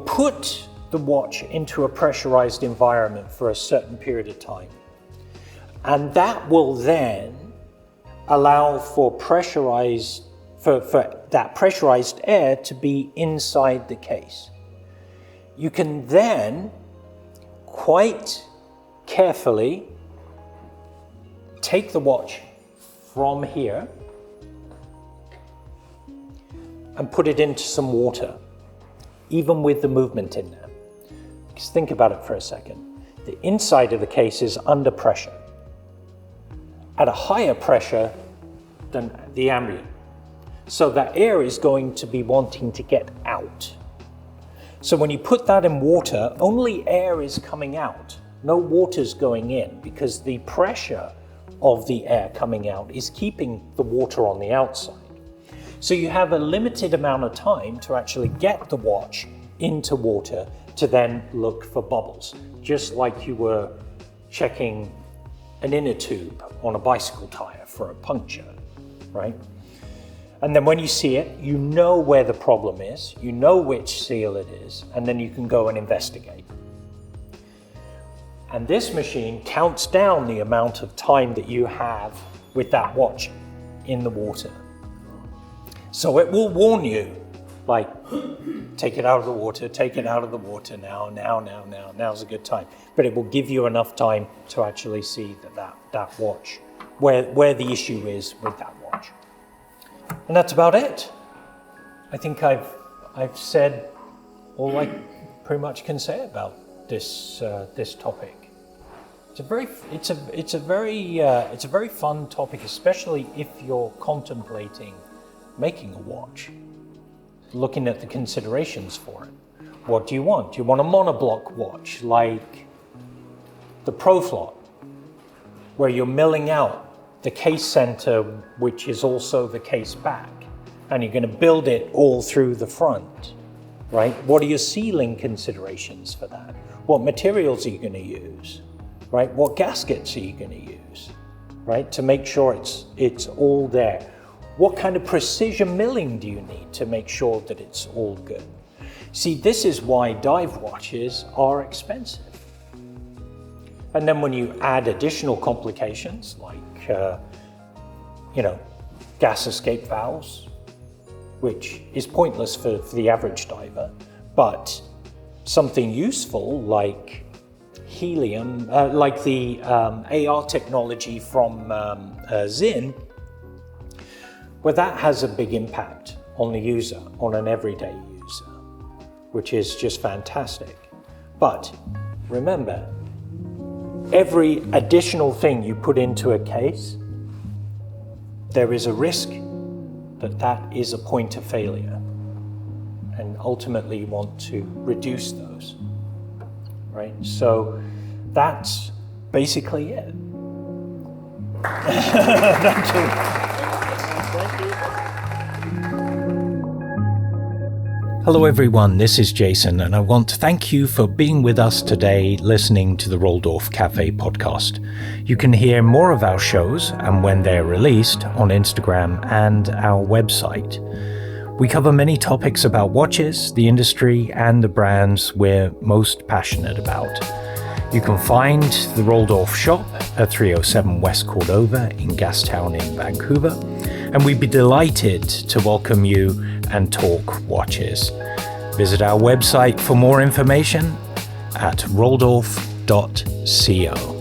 put the watch into a pressurized environment for a certain period of time. And that will then allow for that pressurized air to be inside the case. You can then quite carefully take the watch from here and put it into some water, even with the movement in there. Because think about it for a second. The inside of the case is under pressure, at a higher pressure than the ambient. So that air is going to be wanting to get out. So when you put that in water, only air is coming out. No water's going in because the pressure of the air coming out is keeping the water on the outside. So you have a limited amount of time to actually get the watch into water to then look for bubbles, just like you were checking an inner tube on a bicycle tire for a puncture, right? And then when you see it, you know where the problem is, you know which seal it is, and then you can go and investigate. And this machine counts down the amount of time that you have with that watch in the water. So it will warn you, like, take it out of the water, take it out of the water now's a good time. But it will give you enough time to actually see that watch where the issue is with that watch. And that's about it. I think I've said all I pretty much can say about this topic. It's a very fun topic, especially if you're contemplating making a watch. Looking at the considerations for it. What do you want? Do you want a monoblock watch like the Proflot, where you're milling out the case center, which is also the case back, and you're going to build it all through the front, right? What are your sealing considerations for that? What materials are you going to use, right? What gaskets are you going to use, right? To make sure it's all there. What kind of precision milling do you need to make sure that it's all good? See, this is why dive watches are expensive. And then when you add additional complications like, gas escape valves, which is pointless for the average diver, but something useful like Helium, like the AR technology from Zinn, well, that has a big impact on the user, on an everyday user, which is just fantastic. But remember, every additional thing you put into a case, there is a risk that is a point of failure. And ultimately you want to reduce those, right? So that's basically it. Thank you. Hello everyone, this is Jason, and I want to thank you for being with us today listening to the Roldorf Cafe podcast. You can hear more of our shows and when they're released on Instagram and our website. We cover many topics about watches, the industry, and the brands we're most passionate about. You can find the Roldorf shop at 307 West Cordova in Gastown in Vancouver, and we'd be delighted to welcome you and talk watches. Visit our website for more information at roldorf.co.